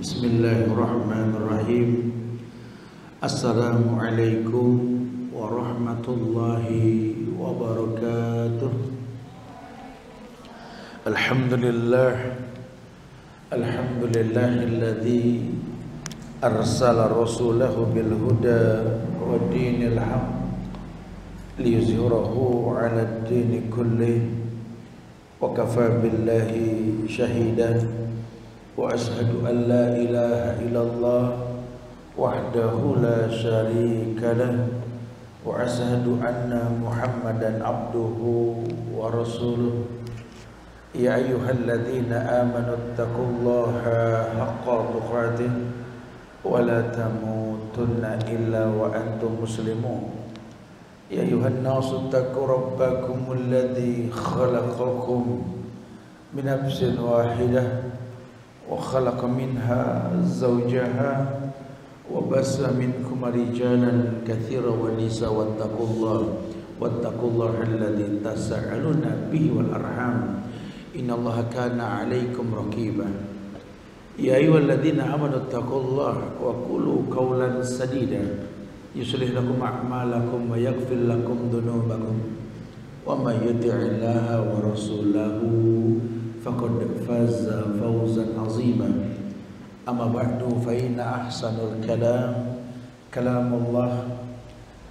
Bismillahirrahmanirrahim. Assalamualaikum warahmatullahi wabarakatuh. Alhamdulillahilladzi arsala rasulahu bil huda wa dinil haqq liyuzhirahu 'alad dini kullih wa kafa billahi shahidan. Wa ashhadu an la ilaha illallah wahdahu la syarika lah wa ashhadu anna Muhammadan abduhu wa rasuluh. Ya ayyuhalladzina amanu taqullaha haqqa tuqatih wa la tamutunna illa wa antum muslimun. Ya ayyuhan nasu taqu rabbakumul ladzi khalaqakum min nafsin wahidah wa khalaqa minha zawjaha wa bassa minkum rijalan katsiran wa nisaa wattaqullaha alladzi tasaaluna bihi wal arham innallaha kana 'alaikum raqiba. Ya ayyuhalladzina amanu taqullaha wa qulu qawlan sadida yuslih lakum a'malakum wa yaghfir lakum dhunubakum wa may yuti'illaha wa rasulahu faqad faza fawzan 'azima. Amma ba'du fa inna ahsanul kalamullah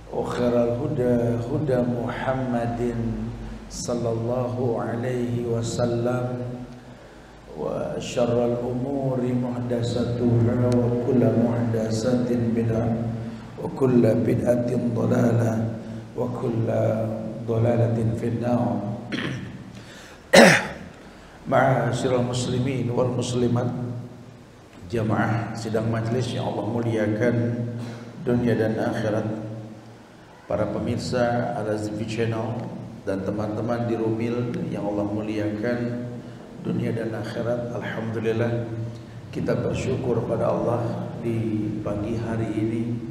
wa khairal huda Muhammadin sallallahu alaihi wasallam wa syarrul umuri muhdatsatuha wa kullu muhdatsatin bid'ah wa kullu bid'atin dhalalah wa kullu dhalalatin finnar. Ma'asyiral muslimin wal muslimat, jamaah sidang majlis yang Allah muliakan dunia dan akhirat, para pemirsa Al-Azfi Channel dan teman-teman di Rumil yang Allah muliakan dunia dan akhirat. Alhamdulillah, kita bersyukur pada Allah di pagi hari ini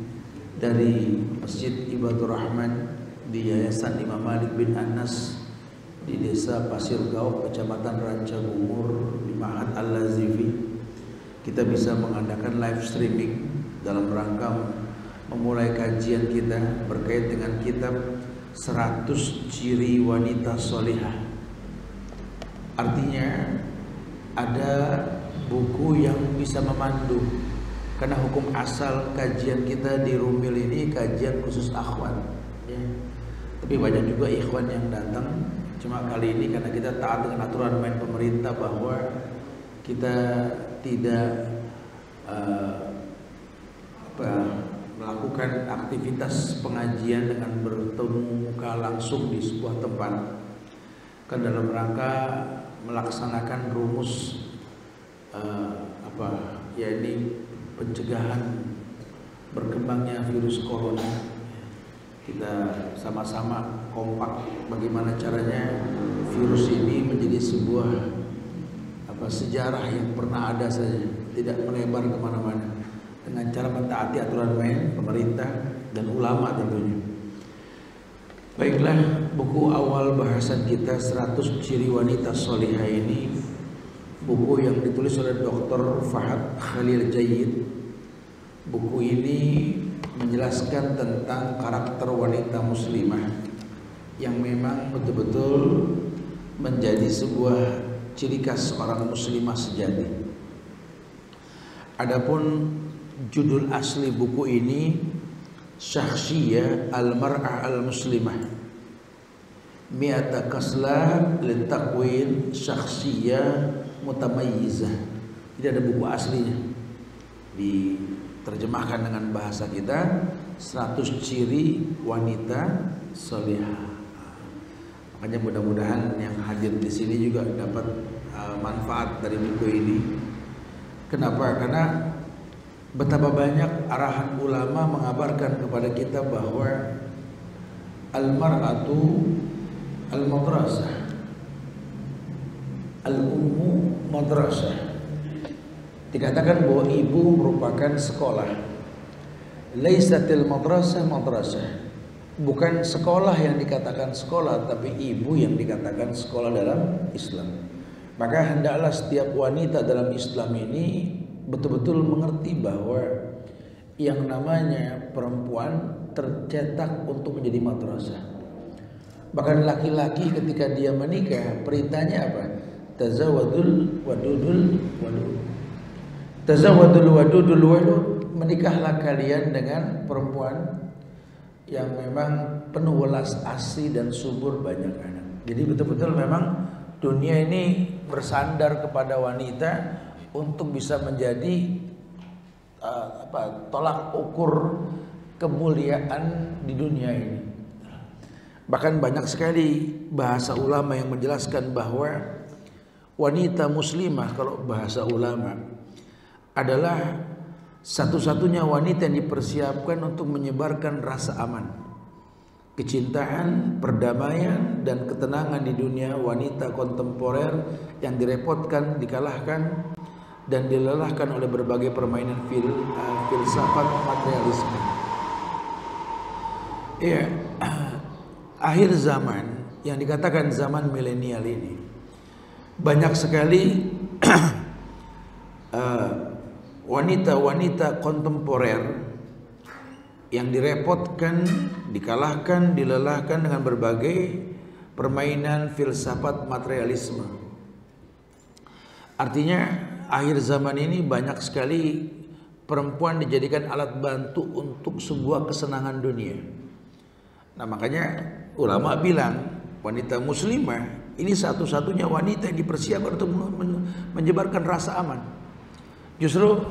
dari Masjid Ibadur Rahman di Yayasan Imam Malik bin Anas di Desa Pasir Gauk, Kecamatan Ranca Bungur, di Ma'had Al-Azfi. Kita bisa mengadakan live streaming dalam rangka memulai kajian kita berkait dengan kitab 100 Ciri Wanita Sholihah. Artinya ada buku yang bisa memandu, karena hukum asal kajian kita di Rumil ini kajian khusus akhwat ya. Tapi banyak juga ikhwan yang datang. Cuma kali ini karena kita taat dengan aturan main pemerintah bahwa kita tidak melakukan aktivitas pengajian dengan bertemu muka langsung di sebuah tempat, kan dalam rangka melaksanakan rumus yakni pencegahan berkembangnya virus corona. Kita sama-sama kompak bagaimana caranya virus ini menjadi sebuah sejarah yang pernah ada saja, tidak melebar kemana-mana, dengan cara mentaati aturan main pemerintah dan ulama tentunya. Baiklah, buku awal bahasan kita 100 Ciri Wanita Sholihah ini buku yang ditulis oleh Dr. Fahad Khalil Jayyid. Buku ini menjelaskan tentang karakter wanita muslimah yang memang betul-betul menjadi sebuah ciri khas seorang muslimah sejati. Adapun judul asli buku ini Syakhsiyah Al-Mar'ah Al-Muslimah, Mi'ata Kaslah Litakwin Syakhsiyah Mutamayyizah. Jadi ada buku aslinya, diterjemahkan dengan bahasa kita 100 Ciri Wanita Sholihah. Makanya mudah-mudahan yang hadir di sini juga dapat manfaat dari buku ini. Kenapa? Karena betapa banyak arahan ulama mengabarkan kepada kita bahwa al-mar'atu al-madrasah, al-ummu madrasah. Dikatakan bahwa ibu merupakan sekolah. Laisatil madrasah madrasah. Bukan sekolah yang dikatakan sekolah, tapi ibu yang dikatakan sekolah dalam Islam. Maka hendaklah setiap wanita dalam Islam ini betul-betul mengerti bahwa yang namanya perempuan tercetak untuk menjadi madrasah. Bahkan laki-laki ketika dia menikah, perintahnya apa? Tazawadul wadudul wadud. Tazawadul wadudul wadud, menikahlah kalian dengan perempuan yang memang penuh welas asih dan subur banyak anak. Jadi betul-betul memang dunia ini bersandar kepada wanita untuk bisa menjadi tolak ukur kemuliaan di dunia ini. Bahkan banyak sekali bahasa ulama yang menjelaskan bahwa wanita muslimah, kalau bahasa ulama, adalah satu-satunya wanita yang dipersiapkan untuk menyebarkan rasa aman, kecintaan, perdamaian, dan ketenangan di dunia. Wanita kontemporer yang direpotkan, dikalahkan, dan dilelahkan oleh berbagai permainan filsafat materialisme. Iya, akhir zaman yang dikatakan zaman milenial ini, banyak sekali wanita-wanita kontemporer yang direpotkan, dikalahkan, dilelahkan dengan berbagai permainan filsafat materialisme. Artinya akhir zaman ini banyak sekali perempuan dijadikan alat bantu untuk sebuah kesenangan dunia. Nah, makanya ulama bilang wanita muslimah ini satu-satunya wanita yang dipersiapkan untuk menyebarkan rasa aman. Justru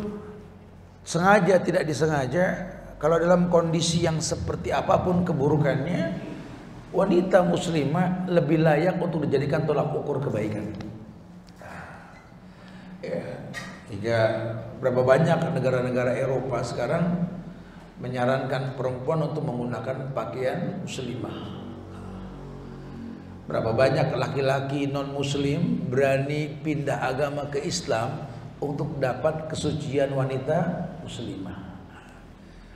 sengaja tidak disengaja, kalau dalam kondisi yang seperti apapun keburukannya, wanita muslimah lebih layak untuk dijadikan tolak ukur kebaikan. Ya, hingga berapa banyak negara-negara Eropa sekarang menyarankan perempuan untuk menggunakan pakaian muslimah. Berapa banyak laki-laki non-muslim berani pindah agama ke Islam untuk dapat kesucian wanita muslimah.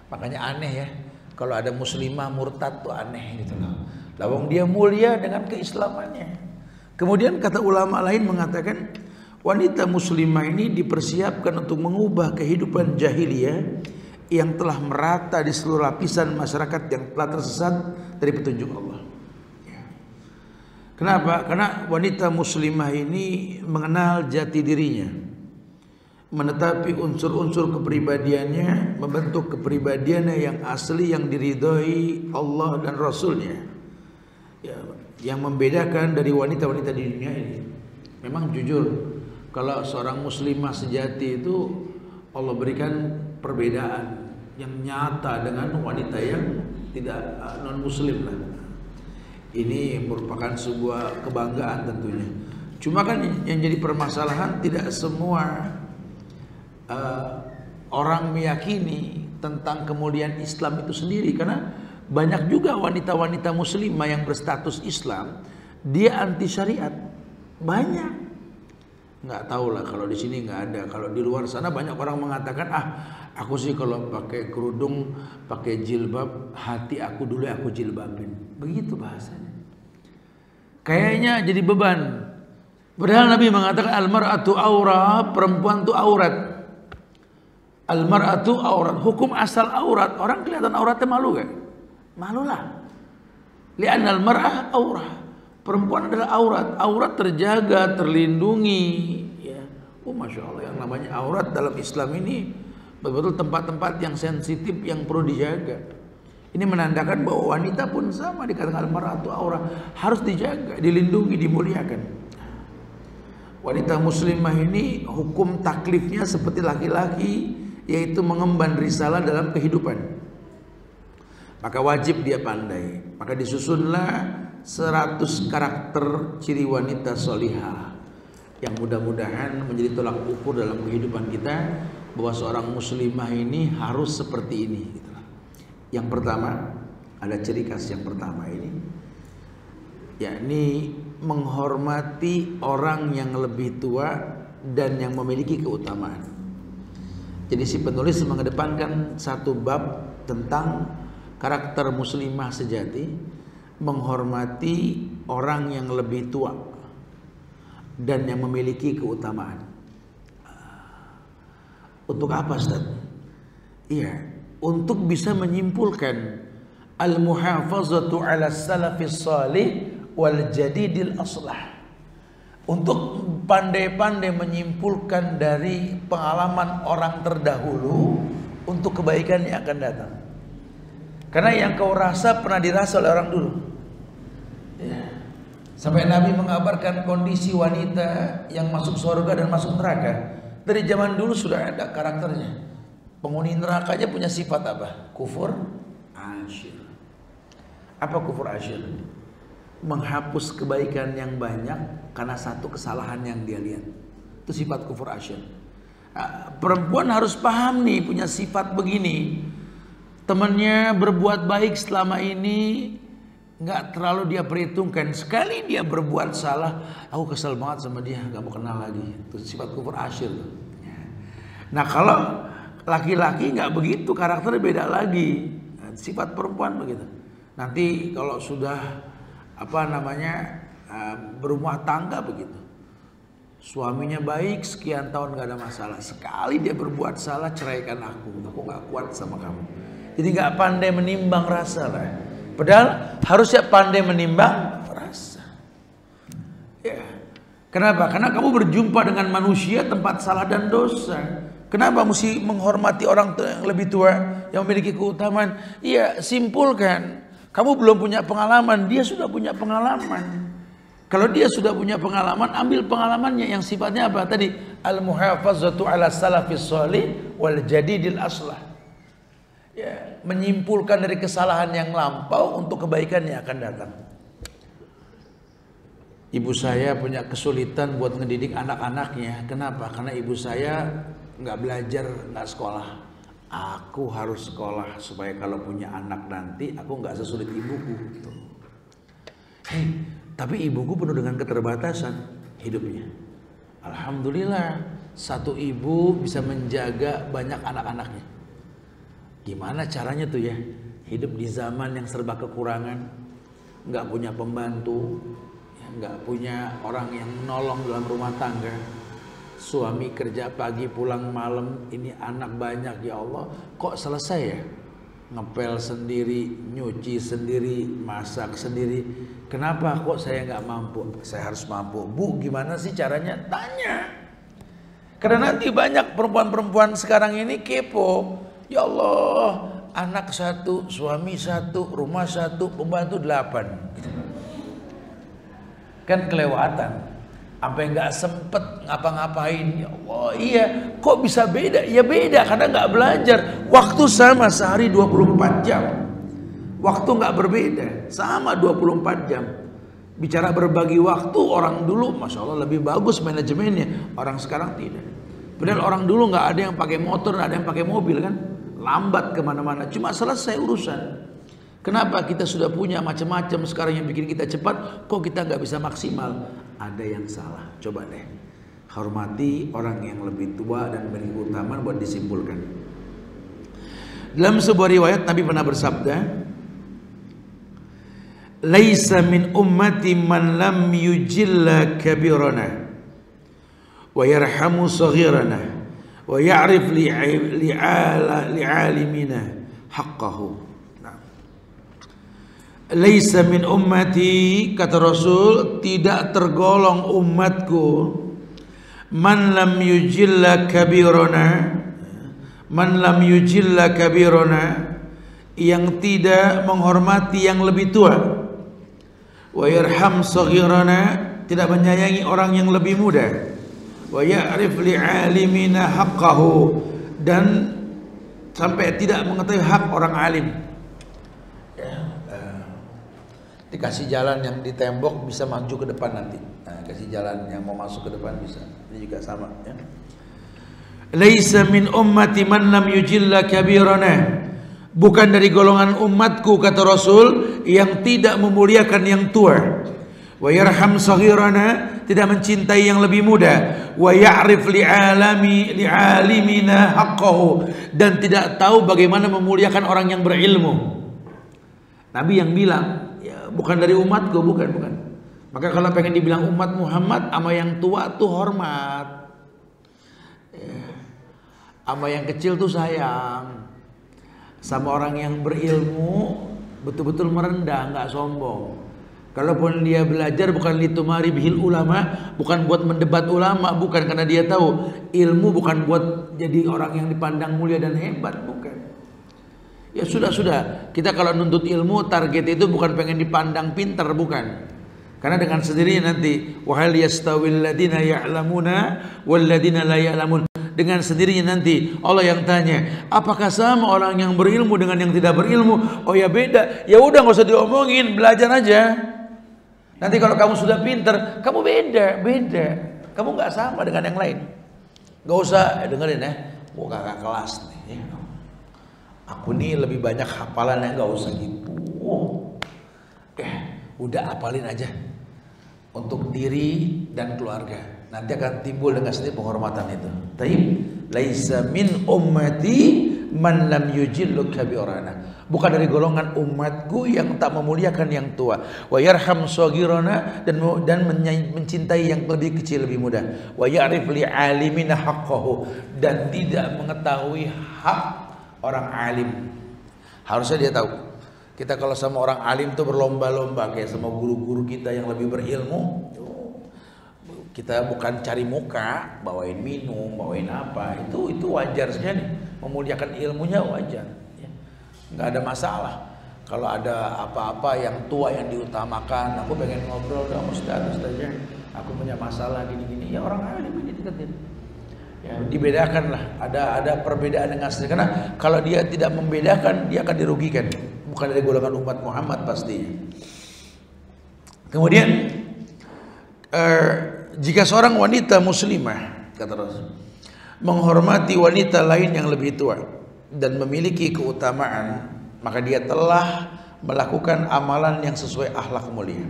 Makanya aneh ya, kalau ada muslimah murtad tuh aneh gitu loh. Lawang dia mulia dengan keislamannya. Kemudian kata ulama lain mengatakan wanita muslimah ini dipersiapkan untuk mengubah kehidupan jahiliyah yang telah merata di seluruh lapisan masyarakat yang telah tersesat dari petunjuk Allah. Kenapa? Karena wanita muslimah ini mengenal jati dirinya, menetapi unsur-unsur kepribadiannya, membentuk kepribadiannya yang asli, yang diridhoi Allah dan Rasulnya, ya, yang membedakan dari wanita-wanita di dunia ini. Memang jujur, kalau seorang muslimah sejati itu Allah berikan perbedaan yang nyata dengan wanita yang tidak non-muslim lah. Ini merupakan sebuah kebanggaan tentunya. Cuma kan yang jadi permasalahan, tidak semua orang meyakini tentang kemuliaan Islam itu sendiri. Karena banyak juga wanita-wanita muslimah yang berstatus Islam, dia anti syariat. Banyak. Nggak tahu lah, kalau di sini nggak ada. Kalau di luar sana banyak orang mengatakan, aku sih kalau pakai kerudung, pakai jilbab, hati aku dulu aku jilbabin. Begitu bahasanya. Kayaknya jadi beban. Padahal Nabi mengatakan al-mar'atu aurat, perempuan itu aurat. Al-mar'atu aurat, hukum asal aurat. Orang kelihatan auratnya malu kan? Malulah. Li'anna al-mar'ah aurat. Perempuan adalah aurat. Aurat terjaga, terlindungi. Ya. Masya Allah, yang namanya aurat dalam Islam ini betul-betul tempat-tempat yang sensitif yang perlu dijaga. Ini menandakan bahwa wanita pun sama, dikatakan al-mar'atu aurat, harus dijaga, dilindungi, dimuliakan. Wanita muslimah ini hukum taklifnya seperti laki-laki, yaitu mengemban risalah dalam kehidupan. Maka wajib dia pandai. Maka disusunlah 100 karakter ciri wanita solihah yang mudah-mudahan menjadi tolak ukur dalam kehidupan kita, bahwa seorang muslimah ini harus seperti ini. Yang pertama, ada ciri khas yang pertama ini, yakni menghormati orang yang lebih tua dan yang memiliki keutamaan. Jadi si penulis mengedepankan satu bab tentang karakter muslimah sejati, menghormati orang yang lebih tua dan yang memiliki keutamaan. Untuk apa, Ustaz? Iya, untuk bisa menyimpulkan al-muhafazatu ala salafis salih wal jadidil aslah. Untuk pandai-pandai menyimpulkan dari pengalaman orang terdahulu untuk kebaikan yang akan datang. Karena yang kau rasa pernah dirasa oleh orang dulu. Ya. Sampai Nabi mengabarkan kondisi wanita yang masuk surga dan masuk neraka. Dari zaman dulu sudah ada karakternya. Penghuni neraka aja punya sifat apa? Kufur asyir. Apa kufur asyir? Menghapus kebaikan yang banyak karena satu kesalahan yang dia lihat. Itu sifat kufur asyir. Perempuan harus paham nih, punya sifat begini. Temannya berbuat baik selama ini, nggak terlalu dia perhitungkan. Sekali dia berbuat salah, aku kesel banget sama dia, nggak mau kenal lagi. Itu sifat kufur asyir. Nah kalau laki-laki nggak begitu, karakternya beda lagi. Sifat perempuan begitu. Nanti kalau sudah berumah tangga begitu, suaminya baik sekian tahun nggak ada masalah. Sekali dia berbuat salah, ceraikan aku nggak kuat sama kamu. Jadi nggak pandai menimbang rasa lah. Padahal harusnya pandai menimbang rasa. Ya. Kenapa? Karena kamu berjumpa dengan manusia tempat salah dan dosa. Kenapa mesti menghormati orang yang lebih tua yang memiliki keutamaan? Iya, simpulkan. Kamu belum punya pengalaman, dia sudah punya pengalaman. Kalau dia sudah punya pengalaman, ambil pengalamannya yang sifatnya apa? Tadi al-muhafazatu ala salafis shalih wal jadidil aslah. Ya, menyimpulkan dari kesalahan yang lampau untuk kebaikan yang akan datang. Ibu saya punya kesulitan buat ngedidik anak-anaknya. Kenapa? Karena ibu saya nggak belajar, nggak sekolah. Aku harus sekolah supaya kalau punya anak nanti aku nggak sesulit ibuku. Tapi ibuku penuh dengan keterbatasan hidupnya. Alhamdulillah, satu ibu bisa menjaga banyak anak-anaknya. Gimana caranya tuh ya? Hidup di zaman yang serba kekurangan, nggak punya pembantu, nggak punya orang yang menolong dalam rumah tangga. Suami kerja pagi pulang malam, ini anak banyak, ya Allah, kok selesai ya? Ngepel sendiri, nyuci sendiri, masak sendiri. Kenapa kok saya nggak mampu? Saya harus mampu. Bu, gimana sih caranya? Tanya. Karena nanti banyak perempuan-perempuan sekarang ini kepo. Ya Allah, anak satu, suami satu, rumah satu, pembantu 8. Kan kelewatan. Sampai nggak sempet ngapa-ngapain. Ya Allah, iya. Kok bisa beda? Ya beda karena nggak belajar. Waktu sama sehari 24 jam. Waktu nggak berbeda, sama 24 jam. Bicara berbagi waktu, orang dulu Masya Allah lebih bagus manajemennya. Orang sekarang tidak. Padahal orang dulu nggak ada yang pakai motor, nggak ada yang pakai mobil kan. Lambat kemana-mana, cuma selesai urusan. Kenapa kita sudah punya macam-macam sekarang yang bikin kita cepat, kok kita nggak bisa maksimal? Ada yang salah. Coba deh, hormati orang yang lebih tua dan beri keutamaan buat disimpulkan. Dalam sebuah riwayat Nabi pernah bersabda, "Laisa min ummati man lam yujilla kabirana wa yarhamu saghirana wa ya'rif li'alimina haqqahu." Laisa min ummati, kata Rasul, tidak tergolong umatku man lam yujilla kabirana, man lam yujilla kabirana, yang tidak menghormati yang lebih tua, wa yarham saghirana, tidak menyayangi orang yang lebih muda, wa ya'rif li'alimina haqqahu, dan sampai tidak mengetahui hak orang alim. Dikasih jalan yang di tembok bisa maju ke depan nanti. Nah, kasih jalan yang mau masuk ke depan bisa. Ini juga sama ya. Laisa min ummati man lam yujilla kabirana. Bukan dari golongan umatku, kata Rasul, yang tidak memuliakan yang tua. Wa yarham saghirana, tidak mencintai yang lebih muda. Wa ya'rif li'alimina haqqahu, dan tidak tahu bagaimana memuliakan orang yang berilmu. Nabi yang bilang, bukan dari umatku, bukan. Maka kalau pengen dibilang umat Muhammad, sama yang tua tuh hormat. Sama yang kecil tuh sayang. Sama orang yang berilmu betul-betul merendah, nggak sombong. Kalaupun dia belajar bukan litumari bihil ulama, bukan buat mendebat ulama, bukan, karena dia tahu ilmu bukan buat jadi orang yang dipandang mulia dan hebat, bukan. Ya sudah, kita kalau nuntut ilmu target itu bukan pengen dipandang pintar, bukan. Karena dengan sendirinya nanti wahal yastawil ladina ya'lamuna wal ladina la ya'lamun. Dengan sendirinya nanti Allah yang tanya, apakah sama orang yang berilmu dengan yang tidak berilmu? Oh ya beda. Ya udah nggak usah diomongin, belajar aja. Nanti kalau kamu sudah pintar, kamu beda. Kamu nggak sama dengan yang lain. Nggak usah dengerin ya, gua kakak kelas nih. Aku nih lebih banyak hafalannya, nggak usah gitu. Udah hafalin aja untuk diri dan keluarga. Nanti akan timbul dengan sendiri penghormatan itu. Taib, laisa min ummati man lam yujillu kabirana. Bukan dari golongan umatku yang tak memuliakan yang tua. Wa yarham saghirana, dan mencintai yang lebih kecil, lebih muda. Wa ya'rif li alimina haqqahu, dan tidak mengetahui hak orang alim. Harusnya dia tahu. Kita kalau sama orang alim tuh berlomba-lomba kayak sama guru-guru kita yang lebih berilmu. Kita bukan cari muka, bawain minum, bawain apa, itu wajar saja nih. Memuliakan ilmunya wajar, ya. Nggak ada masalah. Kalau ada apa-apa yang tua yang diutamakan, aku pengen ngobrol sama ustaz aja, aku punya masalah gini-gini, ya orang alim ini deketin. Ya, dibedakan lah, ada perbedaan dengan sendiri. Karena kalau dia tidak membedakan, dia akan dirugikan. Bukan dari golongan umat Muhammad pastinya. Kemudian jika seorang wanita muslimah, kata Rasul, menghormati wanita lain yang lebih tua dan memiliki keutamaan, maka dia telah melakukan amalan yang sesuai akhlak mulia.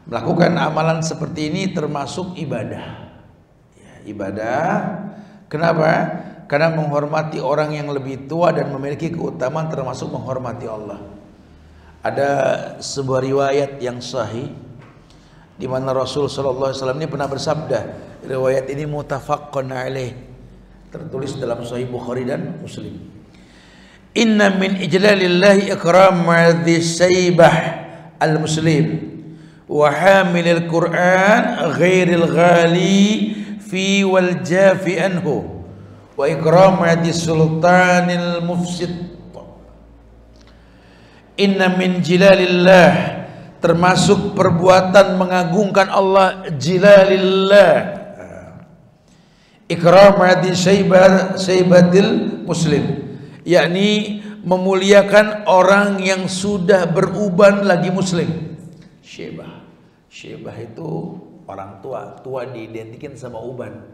Melakukan amalan seperti ini termasuk ibadah. Ya, ibadah. Kenapa? Karena menghormati orang yang lebih tua dan memiliki keutamaan termasuk menghormati Allah. Ada sebuah riwayat yang sahih di mana Rasul sallallahu alaihi wasallam ini pernah bersabda. Riwayat ini muttafaqun alaih, tertulis dalam Sahih Bukhari dan Muslim. Inna min ijlalillahi ikram madhi saybah al-muslim wa hamilil Qur'an ghairil ghali fi wal jafi anhu wa ikram madhi sultanil mufsid. Inna min jilalillah, termasuk perbuatan mengagungkan Allah, jilalillah, ikram hadis syaibatil muslim, yakni memuliakan orang yang sudah beruban lagi muslim. Syaibah itu orang tua diidentikin sama uban.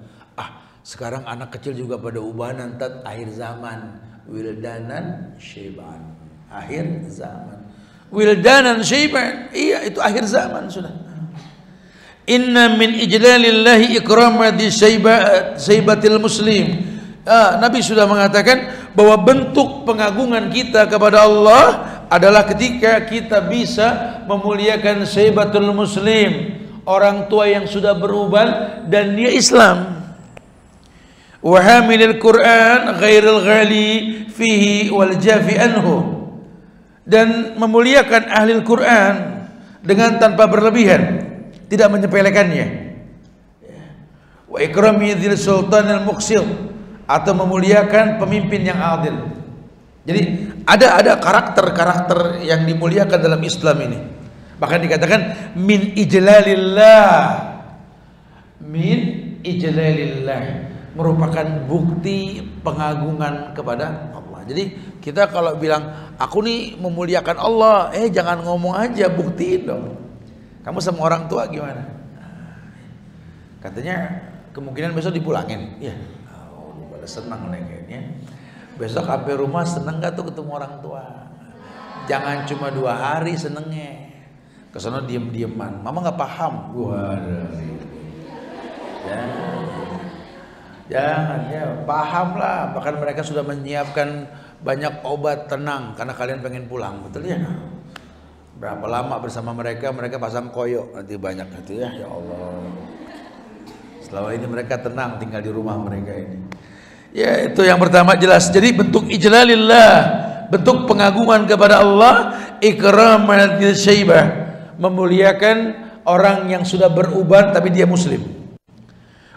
Sekarang anak kecil juga pada ubanan, akhir zaman, wildanan syaiban, akhir zaman. Wildanan syaiban, iya itu akhir zaman sudah. Inna min ijlalillahi ikramati syaibatil muslim. Nabi sudah mengatakan bahwa bentuk pengagungan kita kepada Allah adalah ketika kita bisa memuliakan syaibatul muslim, orang tua yang sudah beruban dan dia Islam. Wa hamilil Qur'an ghairil ghali fihi wal jafi anhu, dan memuliakan ahli Quran dengan tanpa berlebihan, tidak menyepelekannya. Wa ikrami dzil sultanil muqsil, atau memuliakan pemimpin yang adil. Jadi ada karakter-karakter yang dimuliakan dalam Islam ini. Bahkan dikatakan min ijlalillah, min ijlalillah, merupakan bukti pengagungan kepada Allah. Jadi kita kalau bilang aku nih memuliakan Allah, jangan ngomong aja, buktiin dong. Kamu sama orang tua gimana? Katanya kemungkinan besok dipulangin. Iya. Pada senang nih kayaknya. Besok sampai rumah seneng gak tuh ketemu orang tua? Jangan cuma 2 hari senengnya. Kesana diem-dieman. Mama nggak paham. Jangan, ya paham lah. Bahkan mereka sudah menyiapkan banyak obat tenang karena kalian pengen pulang, betul ya? Berapa lama bersama mereka pasang koyo nanti banyak gitu ya. Ya Allah. Selama ini mereka tenang tinggal di rumah mereka ini. Ya, itu yang pertama jelas. Jadi bentuk ijlalillah, bentuk pengagungan kepada Allah, ikramal syaibah, memuliakan orang yang sudah beruban tapi dia muslim.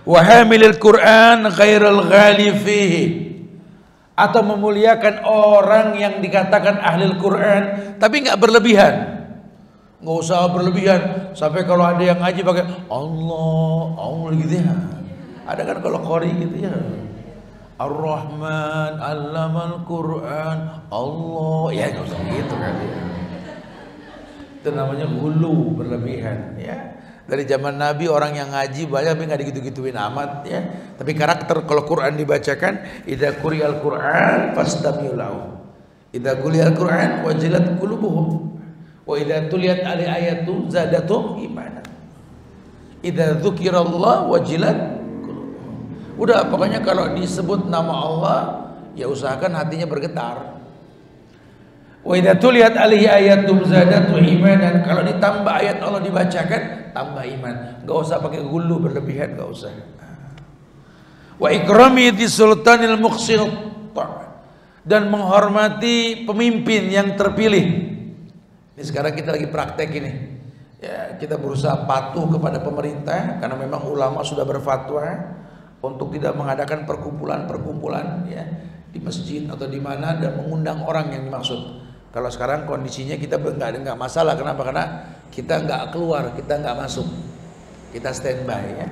Wa hamilil Quran ghairul ghali fihi, atau memuliakan orang yang dikatakan ahli Quran tapi nggak berlebihan. Nggak usah berlebihan sampai kalau ada yang ngaji pakai Allah gitu ya. Ada kan kalau qori gitu ya, Ar-Rahman allamal Quran Allah, ya nggak usah gitu kan ya. Itu namanya hulu, berlebihan ya. Dari zaman Nabi orang yang ngaji banyak tapi nggak digitu-gituin amat ya. Tapi karakter kalau Quran dibacakan, idza quri'al Quran fastami'u lahu, idza quri'al Quran wajilat qulubuhum, wa idza tuliyat alaihi ayatu zadatum imanan, idza dzukirallah wajilat qulubuhum. Udah pokoknya kalau disebut nama Allah ya usahakan hatinya bergetar. Wa idza tuliyat alaihi ayatum zadatu imanan, kalau ditambah ayat Allah dibacakan tambah iman. Enggak usah pakai gulu berlebihan, enggak usah. Wa ikrami di sultanil muqsit, dan menghormati pemimpin yang terpilih. Ini sekarang kita lagi praktek ini. Ya, kita berusaha patuh kepada pemerintah karena memang ulama sudah berfatwa untuk tidak mengadakan perkumpulan-perkumpulan ya di masjid atau di mana dan mengundang orang yang dimaksud. Kalau sekarang kondisinya kita nggak masalah. Kenapa? Karena kita nggak keluar, kita nggak masuk, kita standby ya.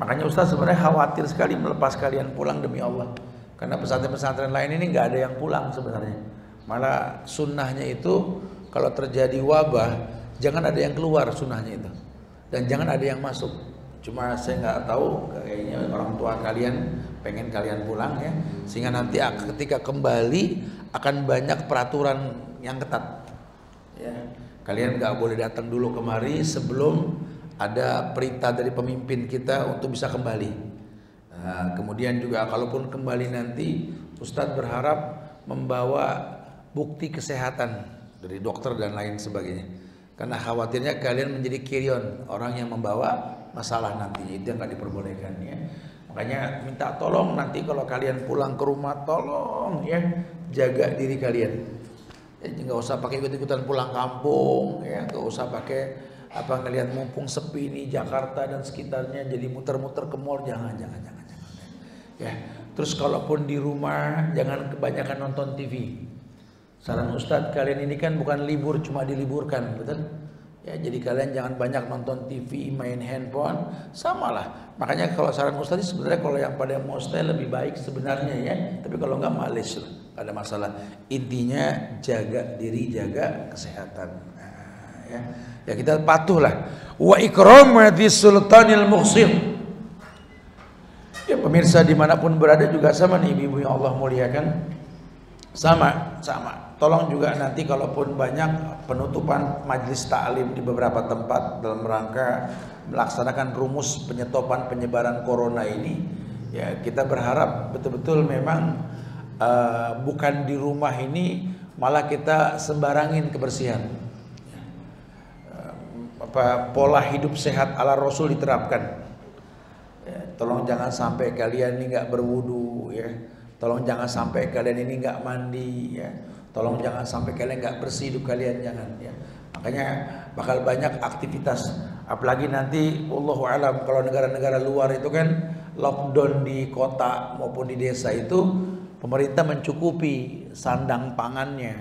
Makanya Ustaz sebenarnya khawatir sekali melepas kalian pulang demi Allah. Karena pesantren-pesantren lain ini nggak ada yang pulang sebenarnya. Malah sunnahnya itu kalau terjadi wabah jangan ada yang keluar, sunnahnya itu, dan jangan ada yang masuk. Cuma saya nggak tahu, kayaknya orang tua kalian pengen kalian pulang ya, sehingga nanti ketika kembali akan banyak peraturan yang ketat ya. Kalian nggak boleh datang dulu kemari sebelum ada perintah dari pemimpin kita untuk bisa kembali. Nah, kemudian juga kalaupun kembali nanti Ustadz berharap membawa bukti kesehatan dari dokter dan lain sebagainya, karena khawatirnya kalian menjadi kirion, orang yang membawa masalah nantinya, itu yang nggak diperbolehkan ya. Makanya minta tolong nanti kalau kalian pulang ke rumah, tolong ya jaga diri kalian. Ya, nggak usah pakai ikut-ikutan pulang kampung ya, nggak usah pakai apa ngelihat mumpung sepi ini Jakarta dan sekitarnya jadi muter-muter ke mall, jangan ya. Terus kalaupun di rumah jangan kebanyakan nonton TV. Saran Ustadz, kalian ini kan bukan libur, cuma diliburkan, betul? Ya, jadi kalian jangan banyak nonton TV, main handphone, samalah. Makanya kalau saran Ustadz sebenarnya kalau yang pada mau stay lebih baik sebenarnya ya. Tapi kalau nggak males lah, ada masalah. Intinya jaga diri, jaga kesehatan. Nah, ya kita patuhlah. Wa ikramati sultanil muqsit. Ya pemirsa dimanapun berada juga sama nih ibu-ibu yang Allah muliakan. Sama. Tolong juga nanti kalaupun banyak penutupan majelis ta'lim di beberapa tempat dalam rangka melaksanakan rumus penyetopan penyebaran corona ini, ya kita berharap betul-betul memang bukan di rumah ini malah kita sembarangin kebersihan. Pola hidup sehat ala Rasul diterapkan. Ya, tolong jangan sampai kalian ini nggak berwudu ya. Tolong jangan sampai kalian ini nggak mandi ya. Tolong jangan sampai kalian nggak bersih hidup kalian, jangan ya. Makanya bakal banyak aktivitas. Apalagi nanti wallahu alam kalau negara-negara luar itu kan lockdown di kota maupun di desa itu pemerintah mencukupi sandang pangannya.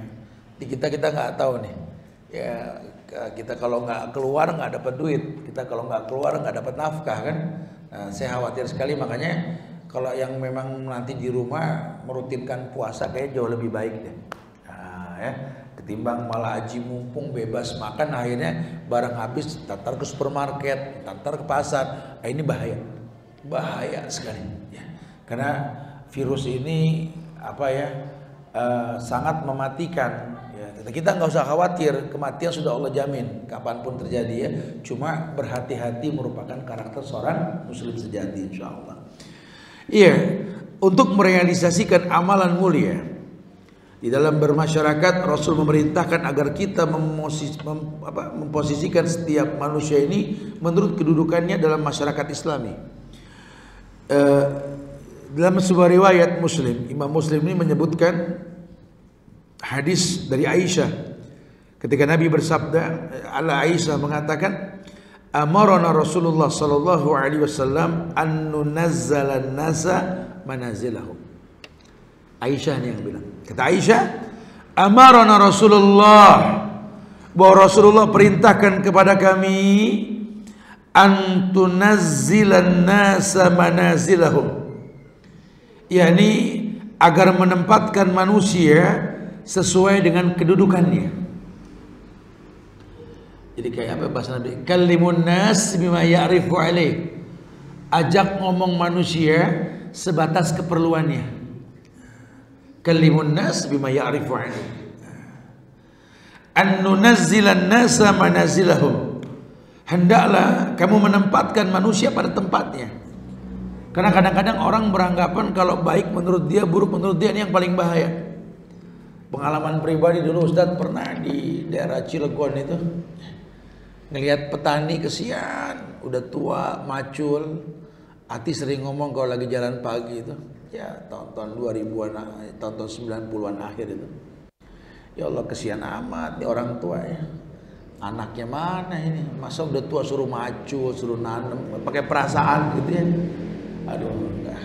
Di kita nggak tahu nih. Ya kita kalau nggak keluar nggak dapat duit. Kita kalau nggak keluar nggak dapat nafkah kan. Nah, saya khawatir sekali, makanya kalau yang memang nanti di rumah merutinkan puasa kayak jauh lebih baik deh. Nah, ya, ketimbang malah haji mumpung bebas makan akhirnya barang habis tatar ke supermarket, tatar ke pasar. Nah, ini bahaya sekali ya. Karena virus ini sangat mematikan ya. Kita nggak usah khawatir, kematian sudah Allah jamin kapanpun terjadi ya. Cuma berhati-hati merupakan karakter seorang muslim sejati insyaallah. Iya, untuk merealisasikan amalan mulia di dalam bermasyarakat, Rasul memerintahkan agar kita memposisikan setiap manusia ini menurut kedudukannya dalam masyarakat Islami. Dalam sebuah riwayat Muslim, Imam Muslim ini menyebutkan hadis dari Aisyah ketika Nabi bersabda, Aisyah mengatakan, amarana Rasulullah sallallahu alaihi wasallam an nunazzala an-nasa manazilahum. Aisyah ini yang bilang. Kata Aisyah, amarana Rasulullah, bahwa Rasulullah perintahkan kepada kami an tunazzilan nasa manazilahum, yakni agar menempatkan manusia sesuai dengan kedudukannya. Jadi kayak apa bahasa Nabi? Kallimun nas bima ya'rifu alaih. Ajak ngomong manusia sebatas keperluannya. Kallimun nas bima ya'rifu alaih. An nunazzilan nasa manazilahum. Hendaklah kamu menempatkan manusia pada tempatnya. Karena kadang-kadang orang beranggapan kalau baik menurut dia, buruk menurut dia, ini yang paling bahaya. Pengalaman pribadi dulu, Ustadz pernah di daerah Cilegon itu ngelihat petani kesian, udah tua, macul. Hati sering ngomong kalau lagi jalan pagi itu, ya tahun-tahun 2000-an, tahun-tahun 90-an akhir itu. Ya Allah, kesian amat nih orang tua ya. Anaknya mana ini? Masa udah tua suruh macul, suruh nanem, pakai perasaan gitu ya. Aduh, enggak.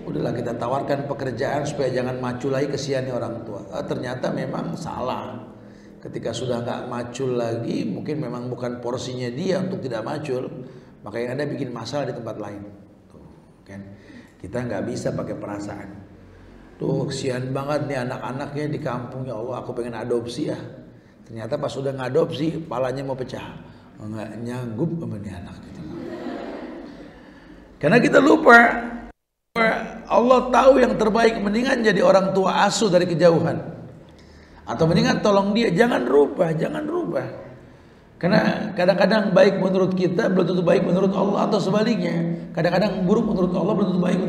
Udahlah kita tawarkan pekerjaan supaya jangan macul lagi, kesian nih orang tua. Ternyata memang salah. Ketika sudah nggak macul lagi, mungkin memang bukan porsinya dia untuk tidak macul, maka yang ada bikin masalah di tempat lain. Tuh, kan? Kita nggak bisa pakai perasaan. Tuh kesian banget nih anak-anaknya di kampung, ya Allah, aku pengen adopsi ya. Ternyata pas sudah ngadopsi, palanya mau pecah, nggak nyanggup sama nih anak. Gitu. Karena kita lupa, Allah tahu yang terbaik, mendingan jadi orang tua asuh dari kejauhan. Atau mendingan tolong dia, jangan rubah. Karena kadang-kadang baik menurut kita belum tentu baik menurut Allah, atau sebaliknya. Kadang-kadang buruk menurut Allah belum tentu baik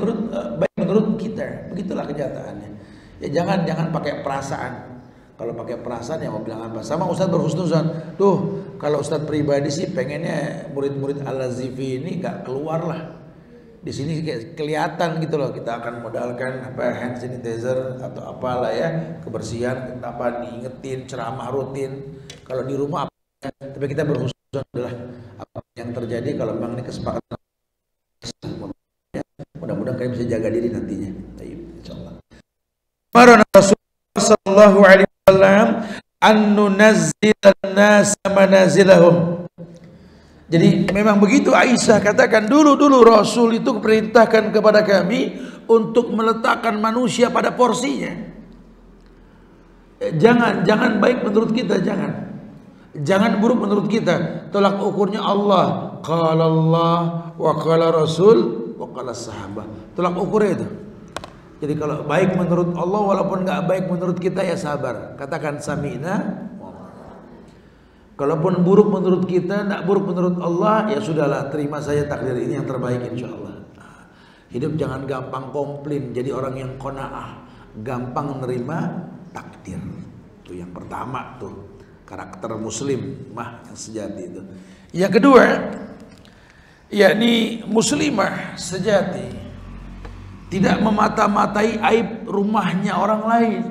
menurut kita. Begitulah kenyataannya. Ya jangan pakai perasaan. Kalau pakai perasaan ya mau bilang apa? Sama Ustadz berhusnuzan. Tuh, kalau Ustadz pribadi sih pengennya murid-murid Al-Azifi ini nggak keluar lah. Di sini kayak kelihatan gitu loh, kita akan modalkan hand sanitizer atau apalah ya, kebersihan, apa diingetin, ceramah rutin. Kalau di rumah apa, tapi kita berhusnuzon adalah apa yang terjadi kalau memang ini kesepakatan. Mudah-mudahan kalian bisa jaga diri nantinya. Baik, insyaallah. Marana Rasulullah sallallahu alaihi wasallam an nunazzilan nas manazilahum. Jadi memang begitu Aisyah katakan, dulu Rasul itu perintahkan kepada kami untuk meletakkan manusia pada porsinya. Jangan baik menurut kita, jangan buruk menurut kita. Tolak ukurnya Allah, qala Allah wa qala Rasul wa qala sahabat. Tolak ukurnya itu. Jadi kalau baik menurut Allah walaupun nggak baik menurut kita, ya sabar. Katakan sami'na. Kalaupun buruk menurut kita, tidak buruk menurut Allah, ya sudahlah, terima saya takdir ini yang terbaik insyaallah. Hidup jangan gampang komplain, jadi orang yang qanaah, gampang menerima takdir. Itu yang pertama tuh, karakter muslim mah yang sejati itu. Yang kedua, yakni muslimah sejati tidak memata-matai aib rumahnya orang lain.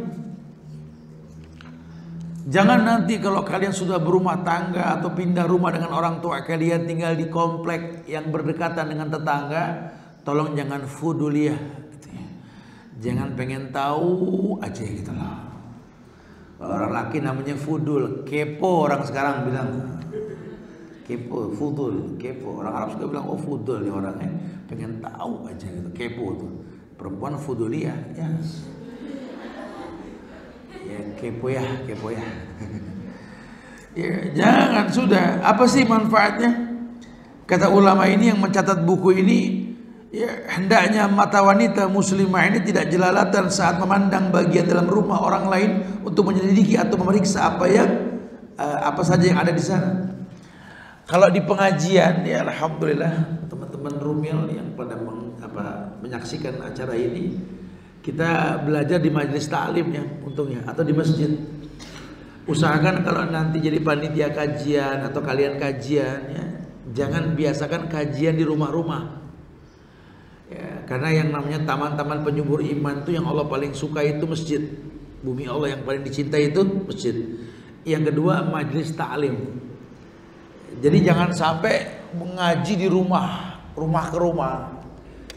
Jangan nanti kalau kalian sudah berumah tangga atau pindah rumah dengan orang tua kalian, tinggal di komplek yang berdekatan dengan tetangga, tolong jangan fuduliyah gitu ya. Jangan pengen tahu aja gitu loh. Orang laki namanya fudul, kepo orang sekarang bilang. Kepo, fudul, kepo. Orang Arab juga bilang, oh fudul nih orangnya, pengen tahu aja gitu, kepo tuh. Perempuan fuduliyah, ya. Ya, kepo ya. Ya, jangan, sudah. Apa sih manfaatnya? Kata ulama ini yang mencatat buku ini, ya hendaknya mata wanita muslimah ini tidak jelalatan saat memandang bagian dalam rumah orang lain untuk menyelidiki atau memeriksa apa saja yang ada di sana. Kalau di pengajian, ya alhamdulillah teman-teman Rumil yang pada menyaksikan acara ini, kita belajar di majelis ta'lim ya, untungnya, atau di masjid. Usahakan kalau nanti jadi panitia kajian atau kalian kajian ya, jangan biasakan kajian di rumah-rumah. Ya, Karena yang namanya taman-taman penyubur iman itu yang Allah paling suka itu masjid. Bumi Allah yang paling dicintai itu masjid. Yang kedua majelis ta'lim. Jadi jangan sampai mengaji di rumah ke rumah.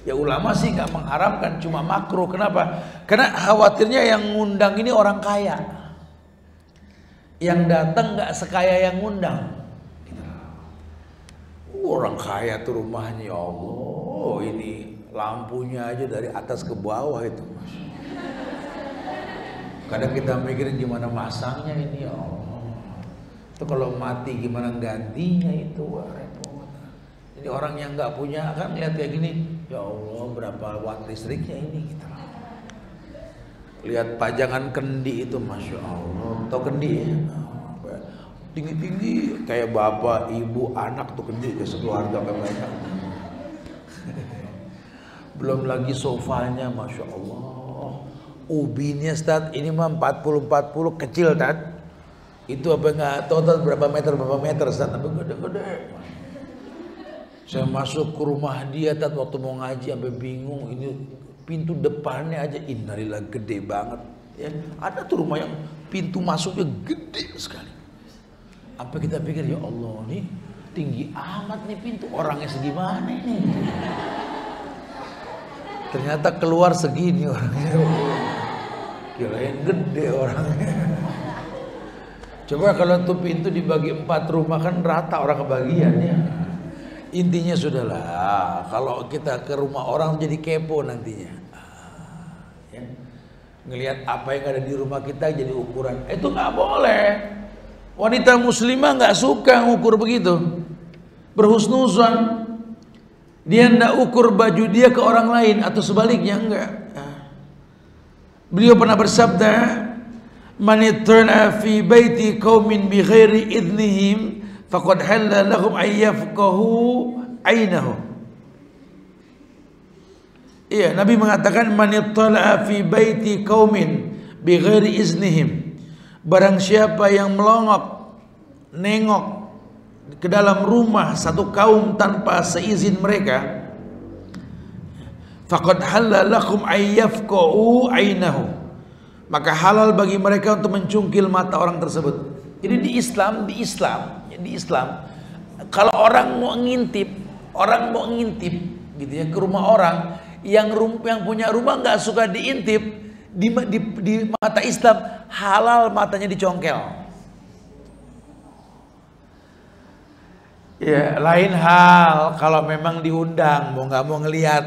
Ya ulama sih nggak mengharamkan, cuma makruh. Kenapa? Karena khawatirnya yang ngundang ini orang kaya. Yang datang nggak sekaya yang ngundang. Orang kaya tuh rumahnya, ya Allah, ini lampunya aja dari atas ke bawah itu. Kadang kita mikirin gimana masangnya ini, ya Allah. Itu kalau mati gimana gantinya itu, wah repot. Jadi orang yang nggak punya kan lihat kayak gini, ya Allah berapa watt listriknya ini gitu. Lihat pajangan kendi itu, masya Allah. Tahu kendi ya? Tinggi-tinggi kayak bapak, ibu, anak tuh kendi kayak sekeluarga banyak. Belum lagi sofanya, masya Allah. Ubinnya Ustaz, ini mah 40-40 kecil Ustaz. Itu apa nggak tahu berapa meter Ustaz, tapi gede-gede. Saya masuk ke rumah dia Ustaz waktu mau ngaji sampai bingung, ini pintu depannya aja innalillah gede banget ya. Ada tuh rumah yang pintu masuknya gede sekali. Apa kita pikir ya Allah nih tinggi amat nih pintu, orangnya segimana nih. Ternyata keluar segini orangnya. Kirain gede orangnya. Coba kalau tuh pintu dibagi 4 rumah kan rata orang kebagiannya. Intinya sudahlah, kalau kita ke rumah orang jadi kepo nantinya. Ya. Ngelihat apa yang ada di rumah kita jadi ukuran. Itu nggak boleh. Wanita muslimah nggak suka ngukur begitu. Berhusnuzon. Dia nggak ukur baju dia ke orang lain atau sebaliknya enggak. Beliau pernah bersabda, "Man ittana fi baiti qaumin bighairi idnihim faqad halla lahum ayyafqahu ainahu." Iya, Nabi mengatakan man ittala fi baiti qaumin bighairi iznihim. Barang siapa yang melongok, nengok ke dalam rumah satu kaum tanpa seizin mereka, faqad halla lakum ayyafqahu ainahu. Maka halal bagi mereka untuk mencungkil mata orang tersebut. Jadi di Islam, kalau orang mau ngintip gitu ya ke rumah orang yang punya rumah nggak suka diintip, di mata Islam halal matanya dicongkel. Ya, lain hal kalau memang diundang mau nggak mau ngelihat.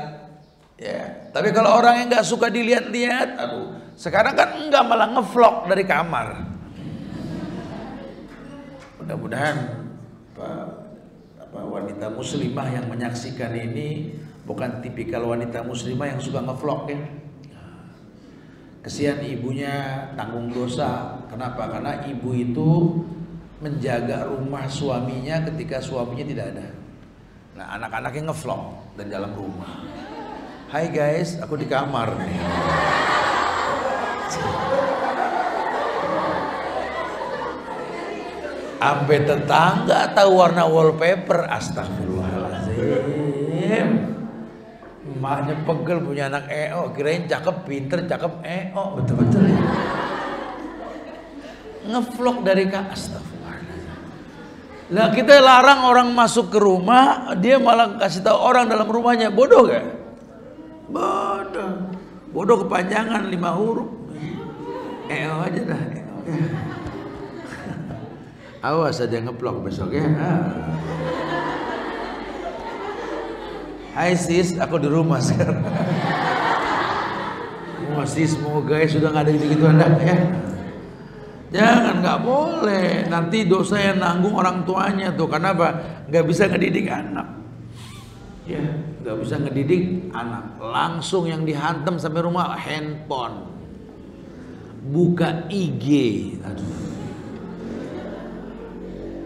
Ya, tapi kalau orang yang nggak suka dilihat-lihat, aduh, sekarang kan nggak malah ngevlog dari kamar. Mudah-mudahan wanita muslimah yang menyaksikan ini bukan tipikal wanita muslimah yang suka ngevlog ya. Kesian ibunya tanggung dosa. Kenapa? Karena ibu itu menjaga rumah suaminya ketika suaminya tidak ada. Nah, anak-anaknya ngevlog dari dalam rumah. Hai guys, aku di kamar nih. Sampai tetangga tahu warna wallpaper. Astagfirullahaladzim. Emaknya pegel punya anak EO, kirain cakep, pinter, cakep EO, betul-betul ya. Ngevlog dari astagfirullahaladzim. Lah kita larang orang masuk ke rumah, dia malah kasih tahu orang dalam rumahnya. Bodoh gak? Bodoh kepanjangan 5 huruf. EO aja dah. Awas ada yang ngevlog besok ya. Hai sis, aku di rumah sekarang. Sis, semoga sudah nggak ada gitu-gitu Anda ya. Jangan, nggak boleh. Nanti dosa yang nanggung orang tuanya tuh. Karena apa? Nggak bisa ngedidik anak. Ya, nggak bisa ngedidik anak. Langsung yang dihantam sampai rumah handphone. Buka IG. Aduh.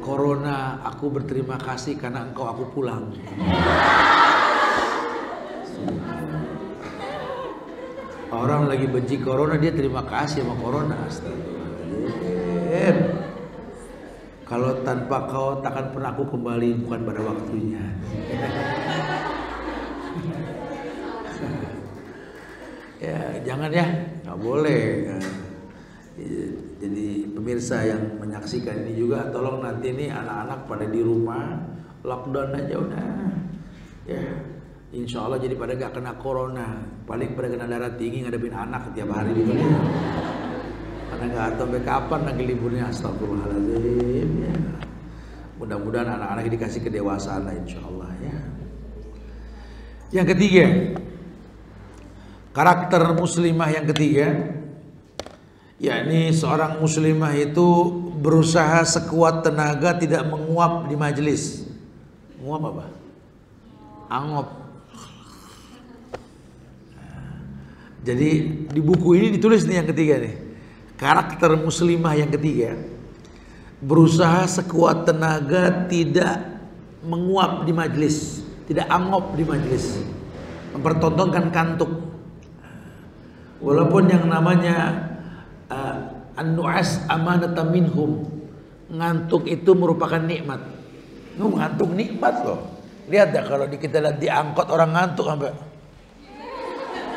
Corona, aku berterima kasih karena engkau aku pulang. Orang lagi benci corona, dia terima kasih sama corona. Astagfirullahaladzim. Kalau tanpa kau takkan pernah aku kembali, bukan pada waktunya. Ya jangan ya, nggak boleh. Jadi pemirsa yang menyaksikan ini juga tolong nanti nih anak-anak pada di rumah lockdown aja udah. Ya insya Allah jadi pada gak kena corona, paling pada kena darah tinggi ngadepin anak tiap hari gitu ya. Karena nggak tahu sampai kapan lagi liburnya, astagfirullahaladzim ya. Mudah-mudahan anak-anak dikasih kedewasaan lah insya Allah ya. Yang ketiga, karakter muslimah yang ketiga, yakni seorang muslimah itu berusaha sekuat tenaga tidak menguap di majelis. Menguap apa? Angop. Jadi di buku ini ditulis nih yang ketiga nih, karakter muslimah yang ketiga, berusaha sekuat tenaga tidak menguap di majelis, tidak angop di majelis, mempertontonkan kantuk. Walaupun yang namanya an-nu'as amanatan minhum, ngantuk itu merupakan nikmat. Ngantuk nikmat loh. Lihat ya kalau kita lihat diangkut orang ngantuk sampai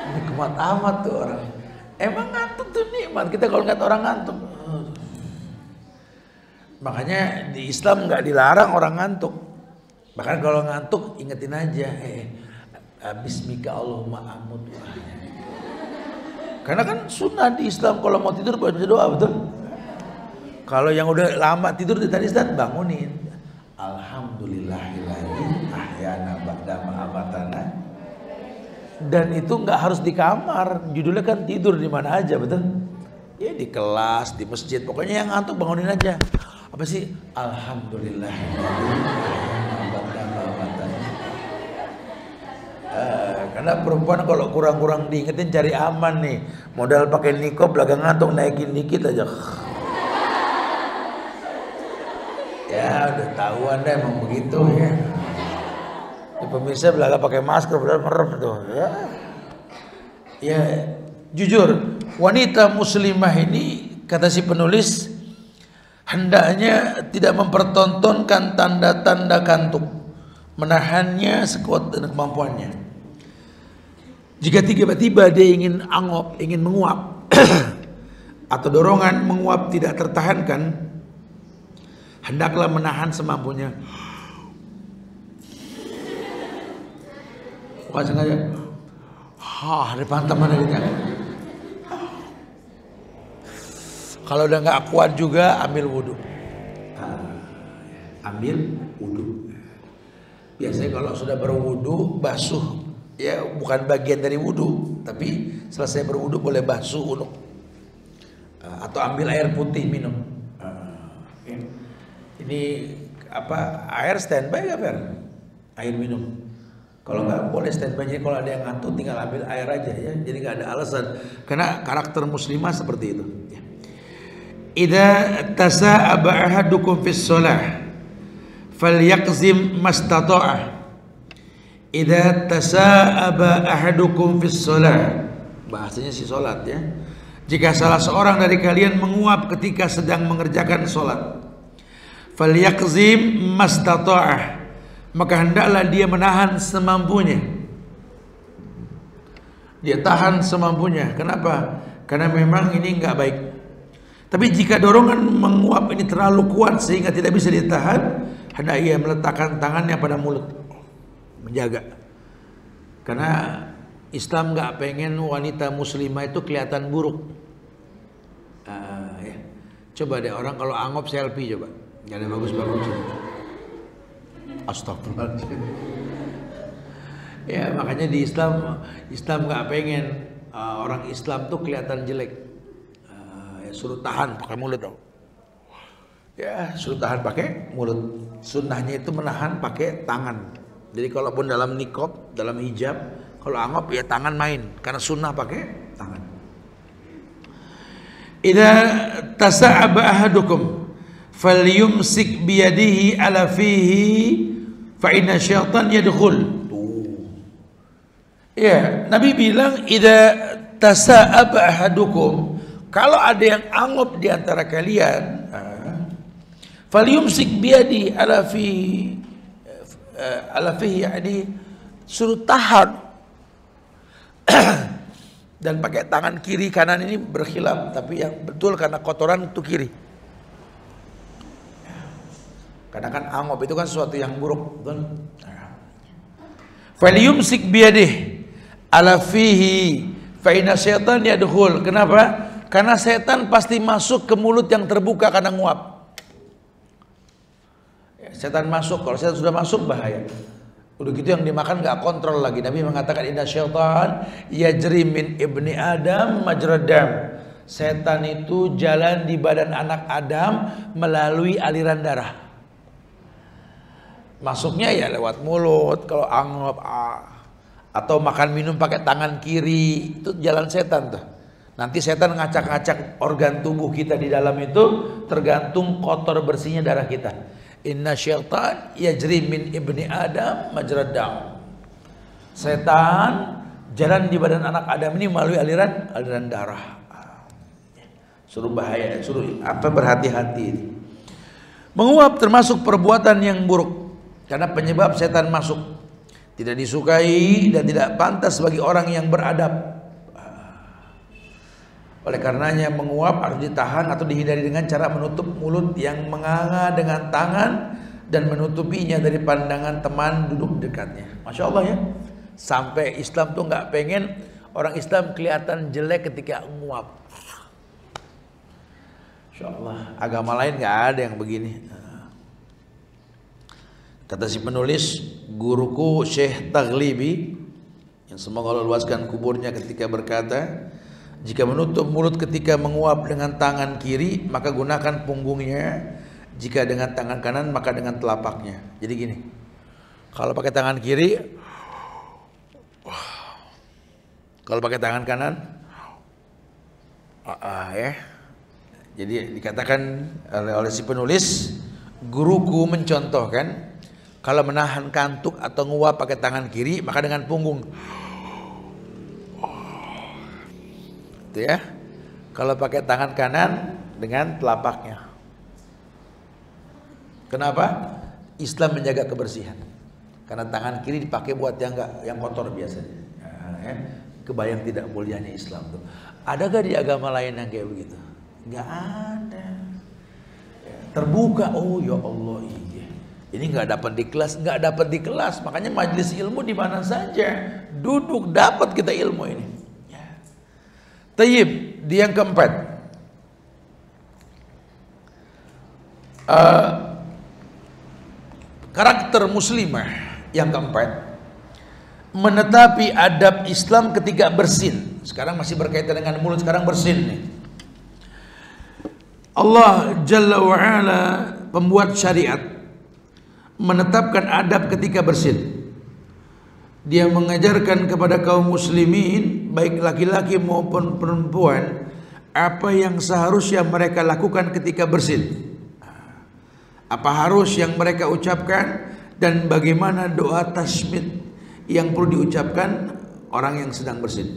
nikmat amat tuh orang. Emang ngantuk tuh nikmat. Kita kalau lihat orang ngantuk, makanya di Islam nggak dilarang orang ngantuk. Bahkan kalau ngantuk ingetin aja, Bismika Allahumma amut. Karena kan sunnah di Islam kalau mau tidur baca doa, betul? Kalau yang udah lama tidur tadi Ustaz bangunin. Alhamdulillahilladzi ahyana ba'da ma amatana. Dan itu nggak harus di kamar, judulnya kan tidur di mana aja, betul? Ya di kelas, di masjid, pokoknya yang ngantuk bangunin aja. Apa sih? Alhamdulillahilladzi ahyana ba'da ma amatana. Karena perempuan kalau kurang-kurang diingetin cari aman nih, modal pakai nikob belakang ngantuk naikin dikit aja. Ya udah tahuan deh emang begitu ya. Di pemirsa belakang pakai masker benar merem tuh ya. Ya jujur wanita muslimah ini kata si penulis hendaknya tidak mempertontonkan tanda-tanda kantuk, menahannya sekuat kemampuannya. Jika tiba-tiba dia ingin angop, ingin menguap atau dorongan menguap tidak tertahankan, hendaklah menahan semampunya. Bukan sengaja. Di pantat mana gitu. Kalau udah nggak kuat juga ambil wudhu. Ambil wudhu. Biasanya kalau sudah berwudhu basuh. Ya bukan bagian dari wudhu, tapi selesai berwudhu boleh basuh unuk atau ambil air putih minum. Ini apa air standby gak Fer? Air minum. Kalau nggak boleh standby, jadi kalau ada yang ngantuk tinggal ambil air aja ya. Jadi nggak ada alasan. Karena karakter muslimah seperti itu. Idza tasa'aba ahadukum fis shalah falyaqzim mastata'ah. Idza tasa'aba ahadukum fis shalah, bahasanya si salat ya. Jika salah seorang dari kalian menguap ketika sedang mengerjakan salat, falyaqzim mastata'ah, maka hendaklah dia menahan semampunya. Dia tahan semampunya. Kenapa? Karena memang ini enggak baik. Tapi jika dorongan menguap ini terlalu kuat sehingga tidak bisa ditahan, hendak ia meletakkan tangannya pada mulut, menjaga. Karena Islam nggak pengen wanita muslimah itu kelihatan buruk. Ya. Coba deh orang kalau angop selfie coba, nggak ada bagus-bagus. Astagfirullahaladzim. Ya makanya di Islam nggak pengen orang Islam tuh kelihatan jelek. Suruh tahan pakai mulut dong. Ya suruh tahan pakai mulut. Sunnahnya itu menahan pakai tangan. Jadi kalaupun dalam nikob, dalam hijab, kalau angop ya tangan main, karena sunnah pakai tangan. Idza tasa'aba ahadukum falyumsik biyadihi ala fihi fa inna syaitan yadkhul. Ya, Nabi bilang idza tasa'aba ahadukum, kalau ada yang angop di antara kalian, falyumsik biyadihi ala fihi yakni suruh tahan. Dan pakai tangan kiri kanan ini berkhilaf, tapi yang betul karena kotoran itu kiri. Karena kan angop itu kan sesuatu yang buruk, betul? Falyumsik biyadih ala fihi fa inna syaitan yadkhul. Kenapa? Karena setan pasti masuk ke mulut yang terbuka karena nguap. Setan masuk, kalau setan sudah masuk bahaya. Udah gitu yang dimakan gak kontrol lagi. Nabi mengatakan inna syaitan yajri min ibni Adam majrad dam. Setan itu jalan di badan anak Adam melalui aliran darah. Masuknya ya lewat mulut, kalau angop atau makan minum pakai tangan kiri, itu jalan setan tuh. Nanti setan ngacak-ngacak organ tubuh kita di dalam itu tergantung kotor bersihnya darah kita. Inna syaitan yajri min ibni Adam majrad dam. Setan jalan di badan anak Adam ini melalui aliran darah. Suruh bahaya, suruh berhati-hati. Menguap termasuk perbuatan yang buruk. Karena penyebab setan masuk, tidak disukai dan tidak pantas bagi orang yang beradab. Oleh karenanya menguap harus ditahan atau dihindari dengan cara menutup mulut yang menganga dengan tangan dan menutupinya dari pandangan teman duduk dekatnya. Masya Allah ya, sampai Islam tuh nggak pengen orang Islam kelihatan jelek ketika nguap. Masya Allah, agama lain nggak ada yang begini. Kata si penulis, guruku Syekh Taghlibi, yang semoga Allah luaskan kuburnya, ketika berkata, jika menutup mulut ketika menguap dengan tangan kiri, maka gunakan punggungnya. Jika dengan tangan kanan, maka dengan telapaknya. Jadi gini, kalau pakai tangan kiri, kalau pakai tangan kanan, ya. Jadi dikatakan oleh si penulis, guruku mencontohkan, kalau menahan kantuk atau nguap pakai tangan kiri, maka dengan punggung. Itu ya. Kalau pakai tangan kanan dengan telapaknya. Kenapa? Islam menjaga kebersihan. Karena tangan kiri dipakai buat yang kotor biasanya. Ya. Kebayang tidak mulianya Islam tuh. Adakah di agama lain yang kayak begitu? Enggak ada. Terbuka, oh ya Allah, iya. Ini nggak dapat di kelas, makanya majelis ilmu di mana saja, duduk dapat kita ilmu ini. Ya. Tayyib, di yang keempat, karakter muslimah yang keempat, menetapi adab Islam ketika bersin. Sekarang masih berkaitan dengan mulut, sekarang bersin nih. Allah Jalla wa'ala pembuat syariat menetapkan adab ketika bersin. Dia mengajarkan kepada kaum muslimin, baik laki-laki maupun perempuan, apa yang seharusnya mereka lakukan ketika bersin, apa harus yang mereka ucapkan, dan bagaimana doa tasmid yang perlu diucapkan orang yang sedang bersin.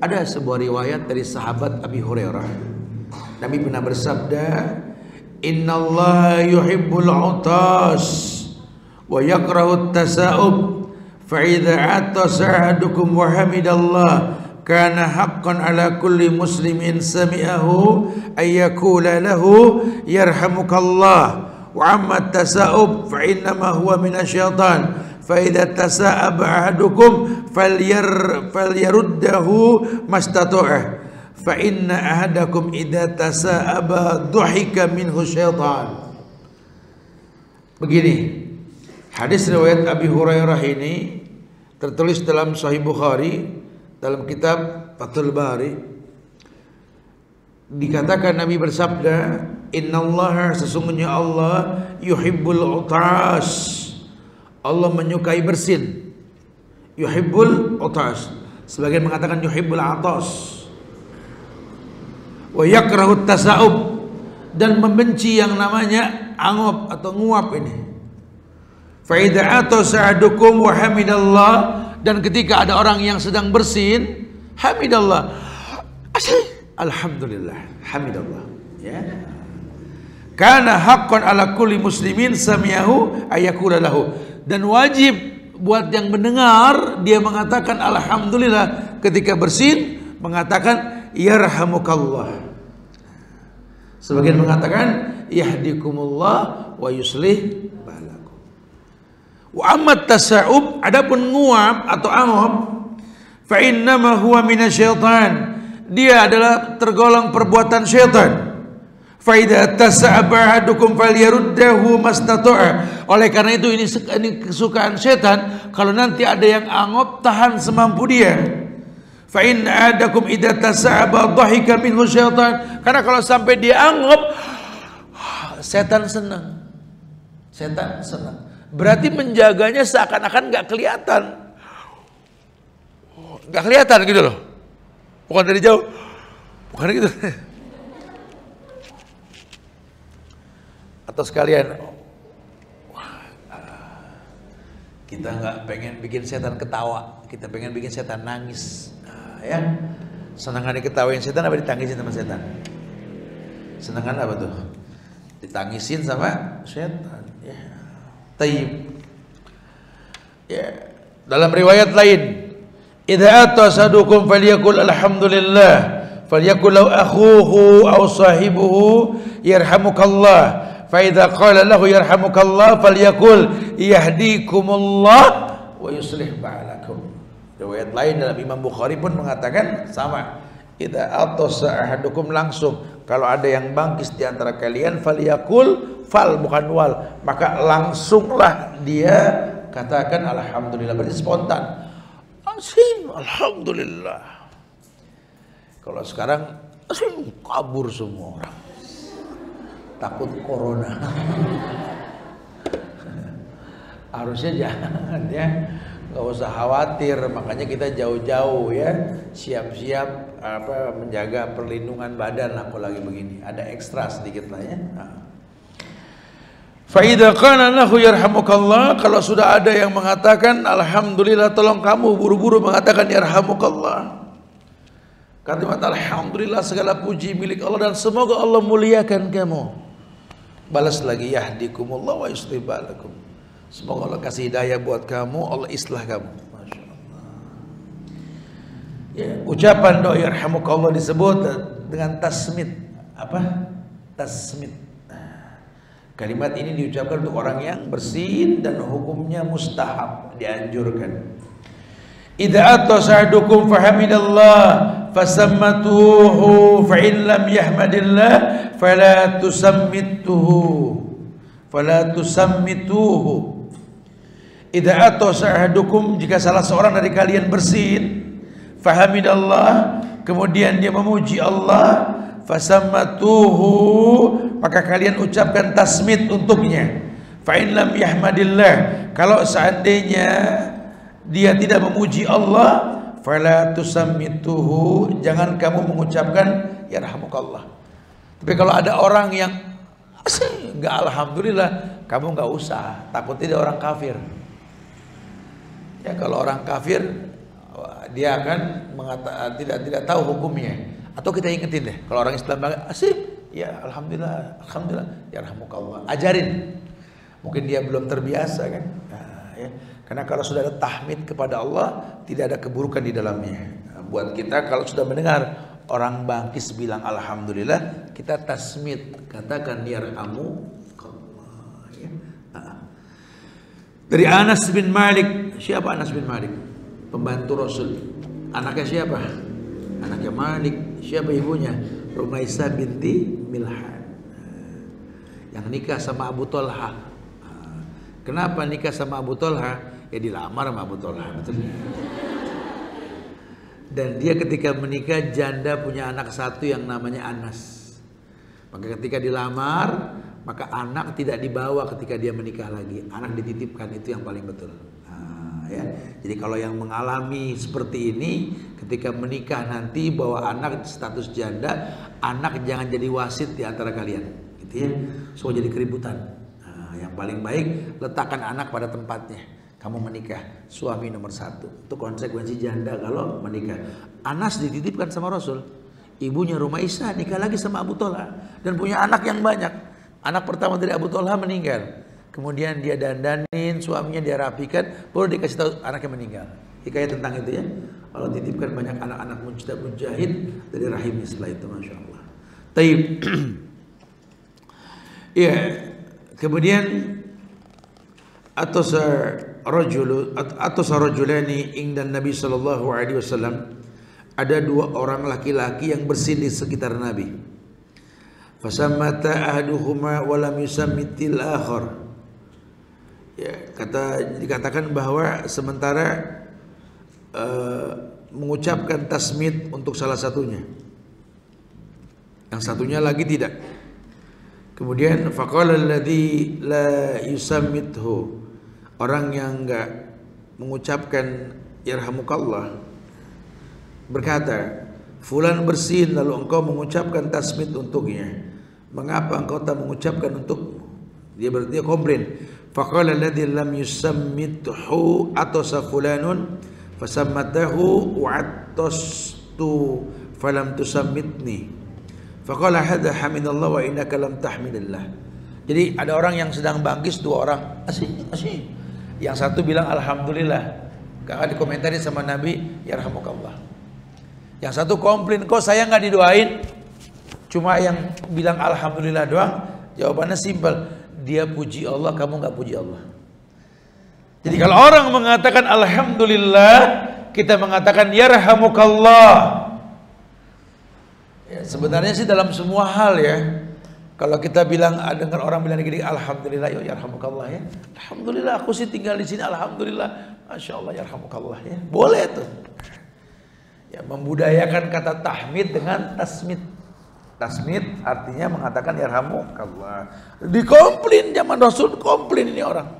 Ada sebuah riwayat dari sahabat Abi Hurairah, Nabi pernah bersabda, innallaha yuhibbul utas wa yakrahu at-tasa'ub fa idza atasa ahadukum wa hamidallah kana haqqan ala kulli muslimin sami'ahu ay yaqula lahu yarhamukallah wa amma at-tasa'ub fa innama huwa minasyaitan fa idza tasa'aba ahadukum falyaruddahu mastata'ah fa inna ahadakum idza tasa'aba dhuhika minhu syaitan. Begini, hadis riwayat Abi Hurairah ini tertulis dalam Sahih Bukhari dalam kitab Fathul Bari. Dikatakan Nabi bersabda, innallaha, sesungguhnya Allah, yuhibbul utas, Allah menyukai bersin. Yuhibbul utas, sebagian mengatakan yuhibbul atas. Wa yakrahu tasa'ub, dan membenci yang namanya angop atau nguap ini. Fa idza atasa ahadukum wa hamidallah, dan ketika ada orang yang sedang bersin, hamidallah, alhamdulillah, hamidallah, ya. Kana haqqan ala kulli muslimin sami'ahu ayakula lahu, dan wajib buat yang mendengar dia mengatakan alhamdulillah, ketika bersin mengatakan yarhamukallah. Sebagian mengatakan yahdikumullah wa yuslih balakum. Wa ammat tasa'ub, adapun nguap atau angop, fa innama huwa minasyaitan, dia adalah tergolong perbuatan syaitan. Fa idza tasa'aba ahadukum falyaruddahu mastata'a. Oleh karena itu ini kesukaan syaitan, kalau nanti ada yang angop tahan semampu dia. Fa in adakum idza tasa'aba dhahika minhu syaitan. Karena kalau sampai dia angop, setan senang. Setan senang. Berarti menjaganya seakan-akan nggak kelihatan. Nggak kelihatan gitu loh. Bukan dari jauh. Bukan gitu. Atau sekalian, kita nggak pengen bikin setan ketawa, kita pengen bikin setan nangis. Ya, senangan diketawain setan apa ditangisin sama setan? Senangan apa tuh? Ditangisin sama setan. Ya, tayyib. Ya, dalam riwayat lain, idza atasadukum falyakul alhamdulillah, falyakul law akhuhu aw sahibuhu yarhamukallah, fa idza qala lahu yarhamukallah falyakul yahdikumullah wa yuslih ba'alakum. Riwayat lain dalam Imam Bukhari pun mengatakan sama. Idza atasa ahadukum, langsung kalau ada yang bangkis di antara kalian, falyakul, fal bukan wal, maka langsunglah dia katakan alhamdulillah, berarti spontan. Asin alhamdulillah. Kalau sekarang asin kabur semua orang. Takut corona. Harusnya jangan ya. Gak usah khawatir, makanya kita jauh-jauh ya, siap-siap menjaga perlindungan badan lah kalau lagi begini. Ada ekstra sedikit lah ya. Fa idza qala lahu yarhamukallah, kalau sudah ada yang mengatakan alhamdulillah, tolong kamu buru-buru mengatakan yarhamukallah. Kalimat alhamdulillah, segala puji milik Allah dan semoga Allah muliakan kamu. Balas lagi yahdikumullah wa yuslih balakum. Semoga Allah kasih hidayah buat kamu, Allah islah kamu. Masya Allah. Ya, ucapan doa yarhamukallah disebut dengan tasmid. Apa? Tasmid. Kalimat ini diucapkan untuk orang yang bersin dan hukumnya mustahab, dianjurkan. Idza atasadukum fahamidallah fasammatuhu fa in lam yahmadillah fala tusammituhu. Idza atasadukum, jika salah seorang dari kalian bersin, fahamidallah, kemudian dia memuji Allah, fasammatuhu, maka kalian ucapkan tasmid untuknya. Fa in lam yahmadillah, kalau seandainya dia tidak memuji Allah, fala tusammituhu, jangan kamu mengucapkan yarhamukallah. Tapi kalau ada orang yang enggak alhamdulillah, kamu enggak usah, takutnya dia orang kafir. Ya, kalau orang kafir dia akan tidak tahu hukumnya. Atau kita ingetin deh, kalau orang Islam asik, ya alhamdulillah, yarhamukallah, ajarin. Mungkin dia belum terbiasa kan. Nah, ya. Karena kalau sudah ada tahmid kepada Allah, tidak ada keburukan di dalamnya. Nah, buat kita kalau sudah mendengar orang bangkis bilang alhamdulillah, kita tasmid, katakan yarhamukallah. Ya. Nah. Dari Anas bin Malik. Siapa Anas bin Malik? Pembantu Rasul. Anaknya siapa? Anaknya Malik. Siapa ibunya? Rumaisah binti Milhan, yang nikah sama Abu Thalha. Kenapa nikah sama Abu Thalha? Ya dilamar sama Abu Thalha, betul. Dan dia ketika menikah janda punya anak satu yang namanya Anas. Maka ketika dilamar, maka anak tidak dibawa ketika dia menikah lagi, anak dititipkan, itu yang paling betul. Ya. Jadi kalau yang mengalami seperti ini, ketika menikah nanti bawa anak status janda, anak jangan jadi wasit di antara kalian, gitu ya. So jadi keributan. Nah, yang paling baik letakkan anak pada tempatnya. Kamu menikah, suami nomor satu. Itu konsekuensi janda kalau menikah. Anas dititipkan sama Rasul. Ibunya Rumaisah nikah lagi sama Abu Thalha dan punya anak yang banyak. Anak pertama dari Abu Thalha meninggal. Kemudian dia dandanin, suaminya dia rapikan, baru dikasih tahu anaknya meninggal. hikayat tentang itu ya. Allah titipkan banyak anak-anak mujahid dari rahimnya setelah itu, masya Allah. Taib. Ya, kemudian atau sarajulani ingdan Nabi sallallahu alaihi wasallam, ada dua orang laki-laki yang bersin di sekitar Nabi. Fasammata ahaduhuma wa lam yusammitil akhar. Ya, dikatakan bahwa sementara mengucapkan tasmid untuk salah satunya, yang satunya lagi tidak. Kemudian faqala alladhi la yusammithu, orang yang enggak mengucapkan yarhamukallah berkata, fulan bersin lalu engkau mengucapkan tasmid untuknya, mengapa engkau tak mengucapkan untukmu? Dia komplain. Faqala alladhi lam yusammithu atasa fulanun fasammatahu wa'attastu falam tusammitni. Faqala hadha hamidallah wa innaka lam tahmidillah. Jadi ada orang yang sedang bangkis, dua orang asyik. Yang satu bilang alhamdulillah, kakak dikomentari sama Nabi yarhamukallah. Yang satu komplain, kok saya nggak didoain, cuma yang bilang alhamdulillah doang. Jawabannya simpel, dia puji Allah, kamu nggak puji Allah. Jadi kalau orang mengatakan alhamdulillah, kita mengatakan yarhamukallah. Ya, sebenarnya sih dalam semua hal ya. Kalau kita bilang, dengar orang bilang gini, alhamdulillah ya yarhamukallah ya. Alhamdulillah aku sih tinggal di sini, alhamdulillah. Masya Allah yarhamukallah ya. Boleh tuh. Ya, membudayakan kata tahmid dengan tasmid. Tasmid artinya mengatakan yarhamukallah. Dikomplain zaman Rasul, komplain ini orang.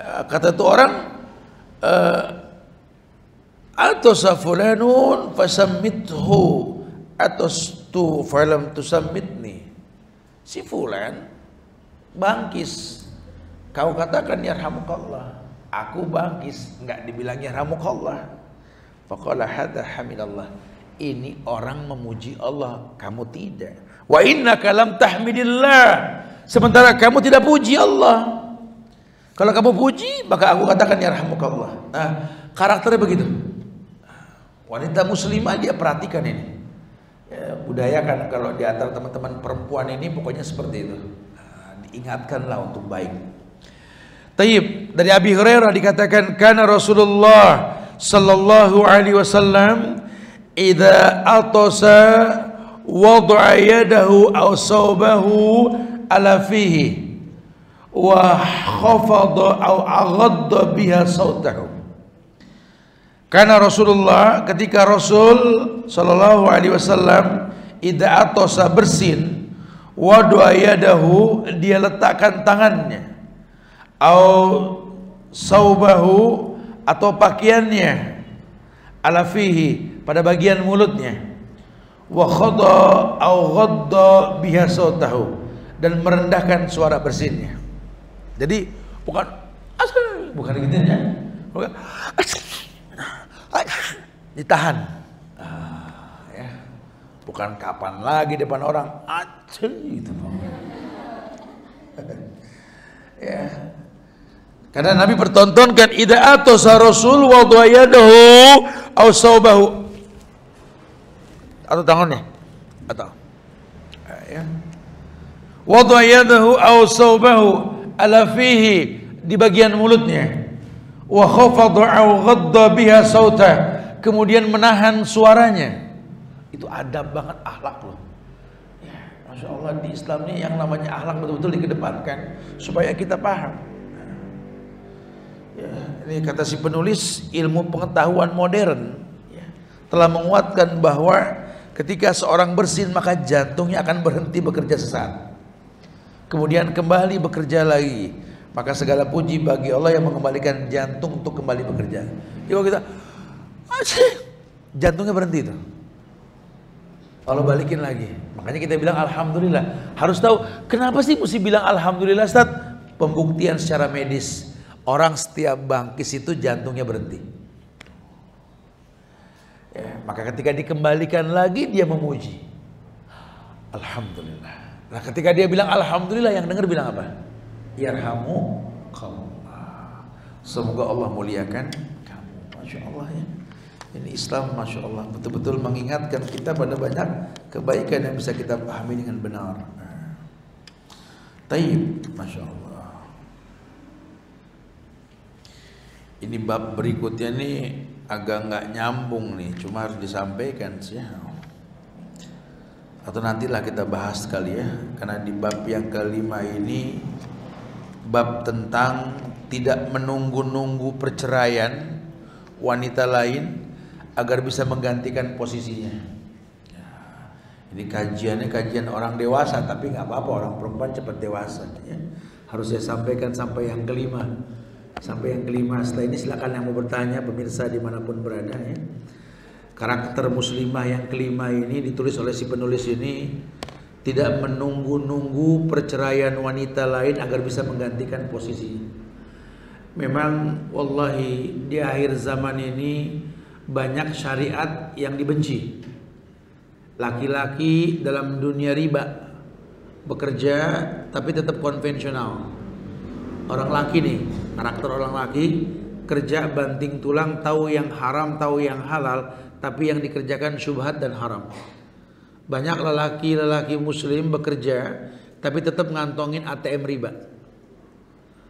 Kata tu orang, atosa fulanun fasammithu atostu falam tusammitni. Si fulan bangkis, kau katakan yarhamukallah, aku bangkis enggak dibilang yarhamukallah. Faqala hadza hamidallah, ini orang memuji Allah, kamu tidak. Wa innaka lam tahmidillah, sementara kamu tidak puji Allah. Kalau kamu puji, maka aku katakan yarhamukallah. Nah, karakternya begitu. Wanita muslimah dia perhatikan ini. Ya, budayakan kalau di antara teman-teman perempuan ini pokoknya seperti itu. Nah, diingatkanlah untuk baik. Taib, dari Abi Hurairah dikatakan kana Rasulullah sallallahu alaihi wasallam idza atasa wada'a yadahu aw sawbahu ala fihi wa khafadha aw aghadda biha sautahu. Karena Rasulullah, ketika Rasul sallallahu alaihi wasallam idza atasa bersin, wada'a yadahu, dia letakkan tangannya, au saubahu, atau pakaiannya, ala fihi, pada bagian mulutnya, wa khadha au ghadda biha sautahu, dan merendahkan suara bersinnya. Jadi bukan gitu ya, bukan ditahan, ya. Bukan kapan lagi depan orang gitu, ya. Karena Nabi pertontonkan idza atasa Rasul wa yadahu aw saubahu, atau tangannya, atau ya, wa yadahu aw saubahu ala fihi, di bagian mulutnya, wa khafadha aw ghadda biha sauta, kemudian menahan suaranya. Itu adab banget, akhlak loh ya. Masya Allah, di Islam ini yang namanya akhlak betul-betul dikedepankan supaya kita paham ya. Ini kata si penulis, ilmu pengetahuan modern ya, telah menguatkan bahwa ketika seorang bersin maka jantungnya akan berhenti bekerja sesaat, kemudian kembali bekerja lagi. Maka segala puji bagi Allah yang mengembalikan jantung untuk kembali bekerja. Jadi kalau kita jantungnya berhenti itu, Allah balikin lagi. Makanya kita bilang alhamdulillah. Harus tahu kenapa sih mesti bilang alhamdulillah, Ustaz? Pembuktian secara medis, orang setiap bangkis itu jantungnya berhenti ya. Maka ketika dikembalikan lagi dia memuji alhamdulillah. Nah ketika dia bilang alhamdulillah, yang dengar bilang apa? Yarhamukallah. Semoga Allah muliakan kamu. Masya Allah ya. Ini Islam Masya Allah betul-betul mengingatkan kita pada banyak kebaikan yang bisa kita pahami dengan benar. Taib, Masya Allah. Ini bab berikutnya nih agak nggak nyambung nih, cuma harus disampaikan sih. Atau nantilah kita bahas kali ya, karena di bab yang kelima ini bab tentang tidak menunggu-nunggu perceraian wanita lain agar bisa menggantikan posisinya. Ya, ini kajiannya kajian orang dewasa, tapi nggak apa-apa, orang perempuan cepat dewasa. Ya. Harus saya sampaikan sampai yang kelima. Sampai yang kelima. Setelah ini silakan yang mau bertanya, pemirsa dimanapun berada ya. Karakter muslimah yang kelima ini ditulis oleh si penulis ini, tidak menunggu-nunggu perceraian wanita lain agar bisa menggantikan posisi. Memang wallahi di akhir zaman ini banyak syariat yang dibenci. Laki-laki dalam dunia riba bekerja tapi tetap konvensional. Orang laki nih, karakter orang laki kerja banting tulang, tahu yang haram, tahu yang halal, tapi yang dikerjakan syubhat dan haram. Banyak lelaki-lelaki muslim bekerja tapi tetap ngantongin ATM riba.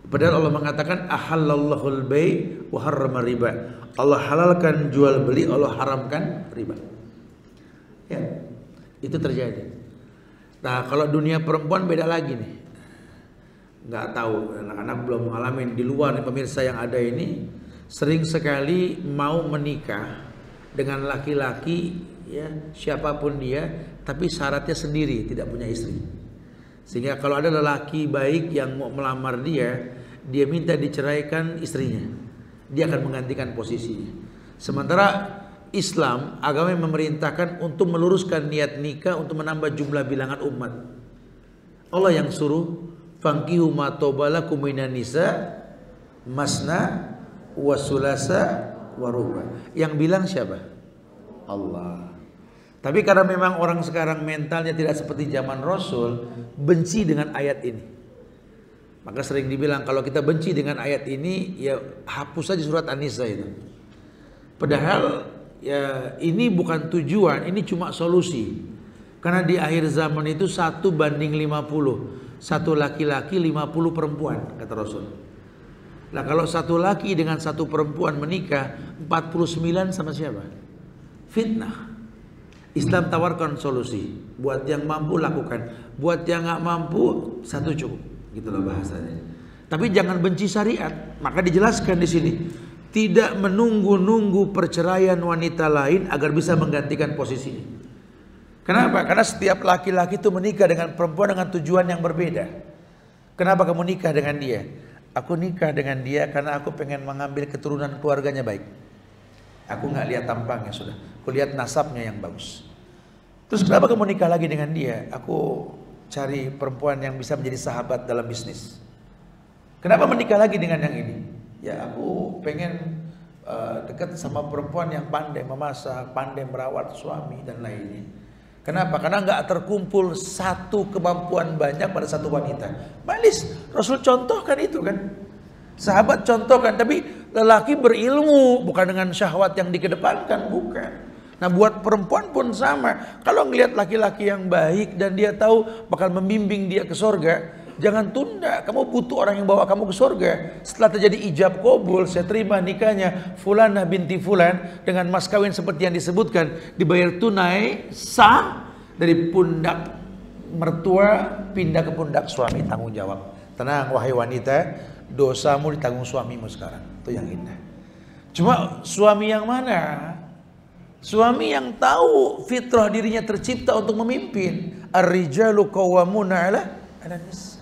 Padahal Allah mengatakan ahallallahul bai' wa harrama riba. Allah halalkan jual beli, Allah haramkan riba. Ya, itu terjadi. Nah, kalau dunia perempuan beda lagi nih. Nggak tahu, anak-anak belum mengalami. Di luar nih pemirsa yang ada ini sering sekali mau menikah dengan laki-laki ya, siapapun dia, tapi syaratnya sendiri, tidak punya istri. Sehingga kalau ada lelaki baik yang mau melamar dia minta diceraikan istrinya, dia akan menggantikan posisinya. Sementara Islam, agama yang memerintahkan untuk meluruskan niat nikah untuk menambah jumlah bilangan umat. Allah yang suruh fankihu ma tobalakum minan nisa masna wa sulasa wa ruba. Yang bilang siapa? Allah. Tapi karena memang orang sekarang mentalnya tidak seperti zaman Rasul, benci dengan ayat ini. Maka sering dibilang kalau kita benci dengan ayat ini, ya hapus saja surat An-Nisa itu. Padahal ya ini bukan tujuan, ini cuma solusi. Karena di akhir zaman itu 1:50. Satu laki-laki 50 perempuan, kata Rasul. Nah kalau satu laki dengan satu perempuan menikah, 49 sama siapa? Fitnah. Islam tawarkan solusi. Buat yang mampu lakukan, buat yang nggak mampu satu cukup. Gitulah bahasanya. Tapi jangan benci syariat. Maka dijelaskan di sini, tidak menunggu-nunggu perceraian wanita lain agar bisa menggantikan posisinya. Kenapa? Karena setiap laki-laki itu menikah dengan perempuan dengan tujuan yang berbeda. Kenapa kamu nikah dengan dia? Aku nikah dengan dia karena aku pengen mengambil keturunan keluarganya baik. Aku nggak lihat tampangnya sudah, aku lihat nasabnya yang bagus. Terus kenapa kamu nikah lagi dengan dia? Aku cari perempuan yang bisa menjadi sahabat dalam bisnis. Kenapa menikah lagi dengan yang ini? Ya aku pengen dekat sama perempuan yang pandai memasak, pandai merawat suami dan lainnya. Kenapa? Karena nggak terkumpul satu kemampuan banyak pada satu wanita. Malis, Rasul contohkan itu kan. Sahabat contohkan, tapi lelaki berilmu bukan dengan syahwat yang dikedepankan, bukan. Nah buat perempuan pun sama. Kalau ngelihat laki-laki yang baik dan dia tahu bakal membimbing dia ke surga, jangan tunda. Kamu butuh orang yang bawa kamu ke surga. Setelah terjadi ijab kabul, saya terima nikahnya Fulanah binti Fulan dengan mas kawin seperti yang disebutkan, dibayar tunai sah, dari pundak mertua pindah ke pundak suami, tanggung jawab. Tenang wahai wanita, dosamu ditanggung suamimu sekarang. Itu yang indah. Cuma suami yang mana? Suami yang tahu fitrah dirinya tercipta untuk memimpin. Ar-rijalu qawwamuna 'ala an-nisa.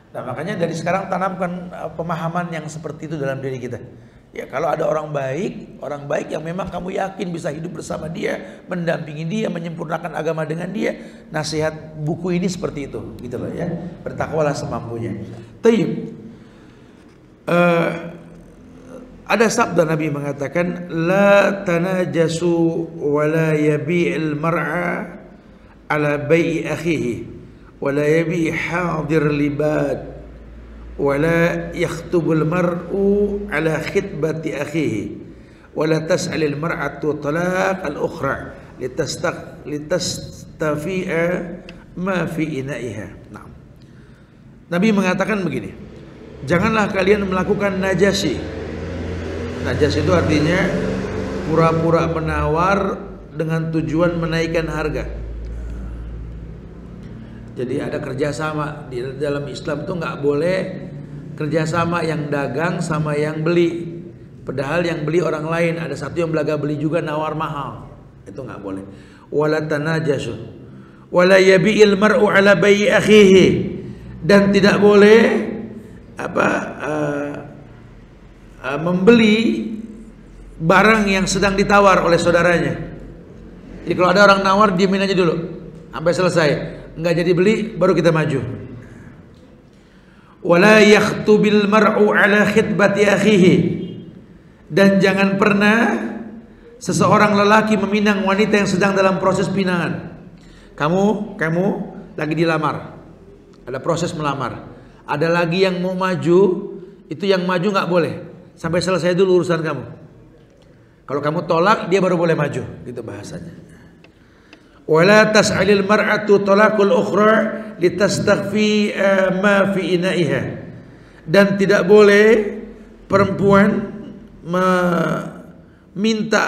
Nah makanya dari sekarang tanamkan pemahaman yang seperti itu dalam diri kita. Ya kalau ada orang baik yang memang kamu yakin bisa hidup bersama dia, mendampingi dia, menyempurnakan agama dengan dia, nasihat buku ini seperti itu, gitu loh ya. Bertakwalah semampunya. Taib. Ada sabda Nabi mengatakan, la tanajasu wa la yabi'il mar'a ala bai'i akhihi wa la yabi' hadir libad wala yakhtubul mar'u ala khitbati akhihi wala tas'alil mar'atu talaq al-ukhra litastafi'a ma fi ina'iha. Nah, Nabi mengatakan begini, janganlah kalian melakukan najasi. Najasi itu artinya pura-pura menawar dengan tujuan menaikkan harga. Jadi ada kerjasama di dalam Islam tuh nggak boleh kerjasama yang dagang sama yang beli. Padahal yang beli orang lain, ada satu yang belaga beli juga nawar mahal, itu nggak boleh. Wala tanajasu, wala yabi'il mar'u ala bai'i akhihi, dan tidak boleh membeli barang yang sedang ditawar oleh saudaranya. Jadi kalau ada orang nawar, diemin aja dulu sampai selesai. Nggak jadi beli baru kita maju. Wala yakhtubil mar'u ala khitbati akhihi, dan jangan pernah seseorang lelaki meminang wanita yang sedang dalam proses pinangan. Kamu lagi dilamar, ada proses melamar. Ada lagi yang mau maju, itu yang maju nggak boleh sampai selesai dulu urusan kamu. Kalau kamu tolak, dia baru boleh maju, gitu bahasanya. Wala tas'alil mar'atu talaqul ukhra litastaghfi ma fi ina'iha, dan tidak boleh perempuan meminta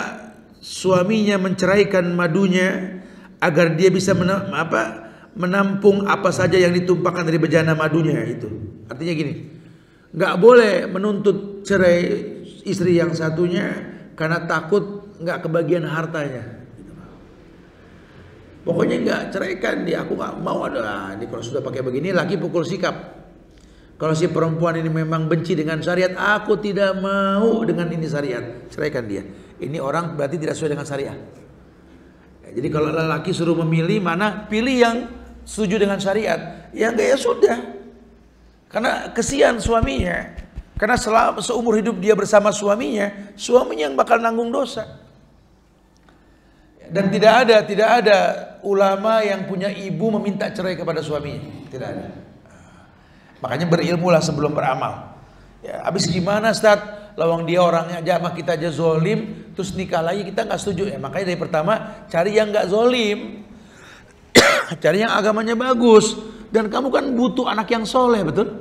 suaminya menceraikan madunya agar dia bisa menampung apa saja yang ditumpahkan dari bejana madunya itu. Artinya gini, nggak boleh menuntut cerai istri yang satunya karena takut nggak kebagian hartanya. Pokoknya nggak ceraikan dia, aku nggak mau ada. Ini kalau sudah pakai begini, laki pukul sikap. Kalau si perempuan ini memang benci dengan syariat, aku tidak mau dengan ini syariat, ceraikan dia. Ini orang berarti tidak sesuai dengan syariat. Jadi kalau lelaki suruh memilih mana, pilih yang setuju dengan syariat. Ya enggak, ya sudah. Karena kesian suaminya. Karena seumur hidup dia bersama suaminya yang bakal nanggung dosa. Dan tidak ada ulama yang punya ibu meminta cerai kepada suaminya. Tidak ada. Makanya berilmulah sebelum beramal. Ya, habis gimana Ustaz? Lawang dia orangnya aja sama kita aja zolim, terus nikah lagi kita nggak setuju. Ya, makanya dari pertama cari yang nggak zolim, cari yang agamanya bagus. Dan kamu kan butuh anak yang soleh, betul?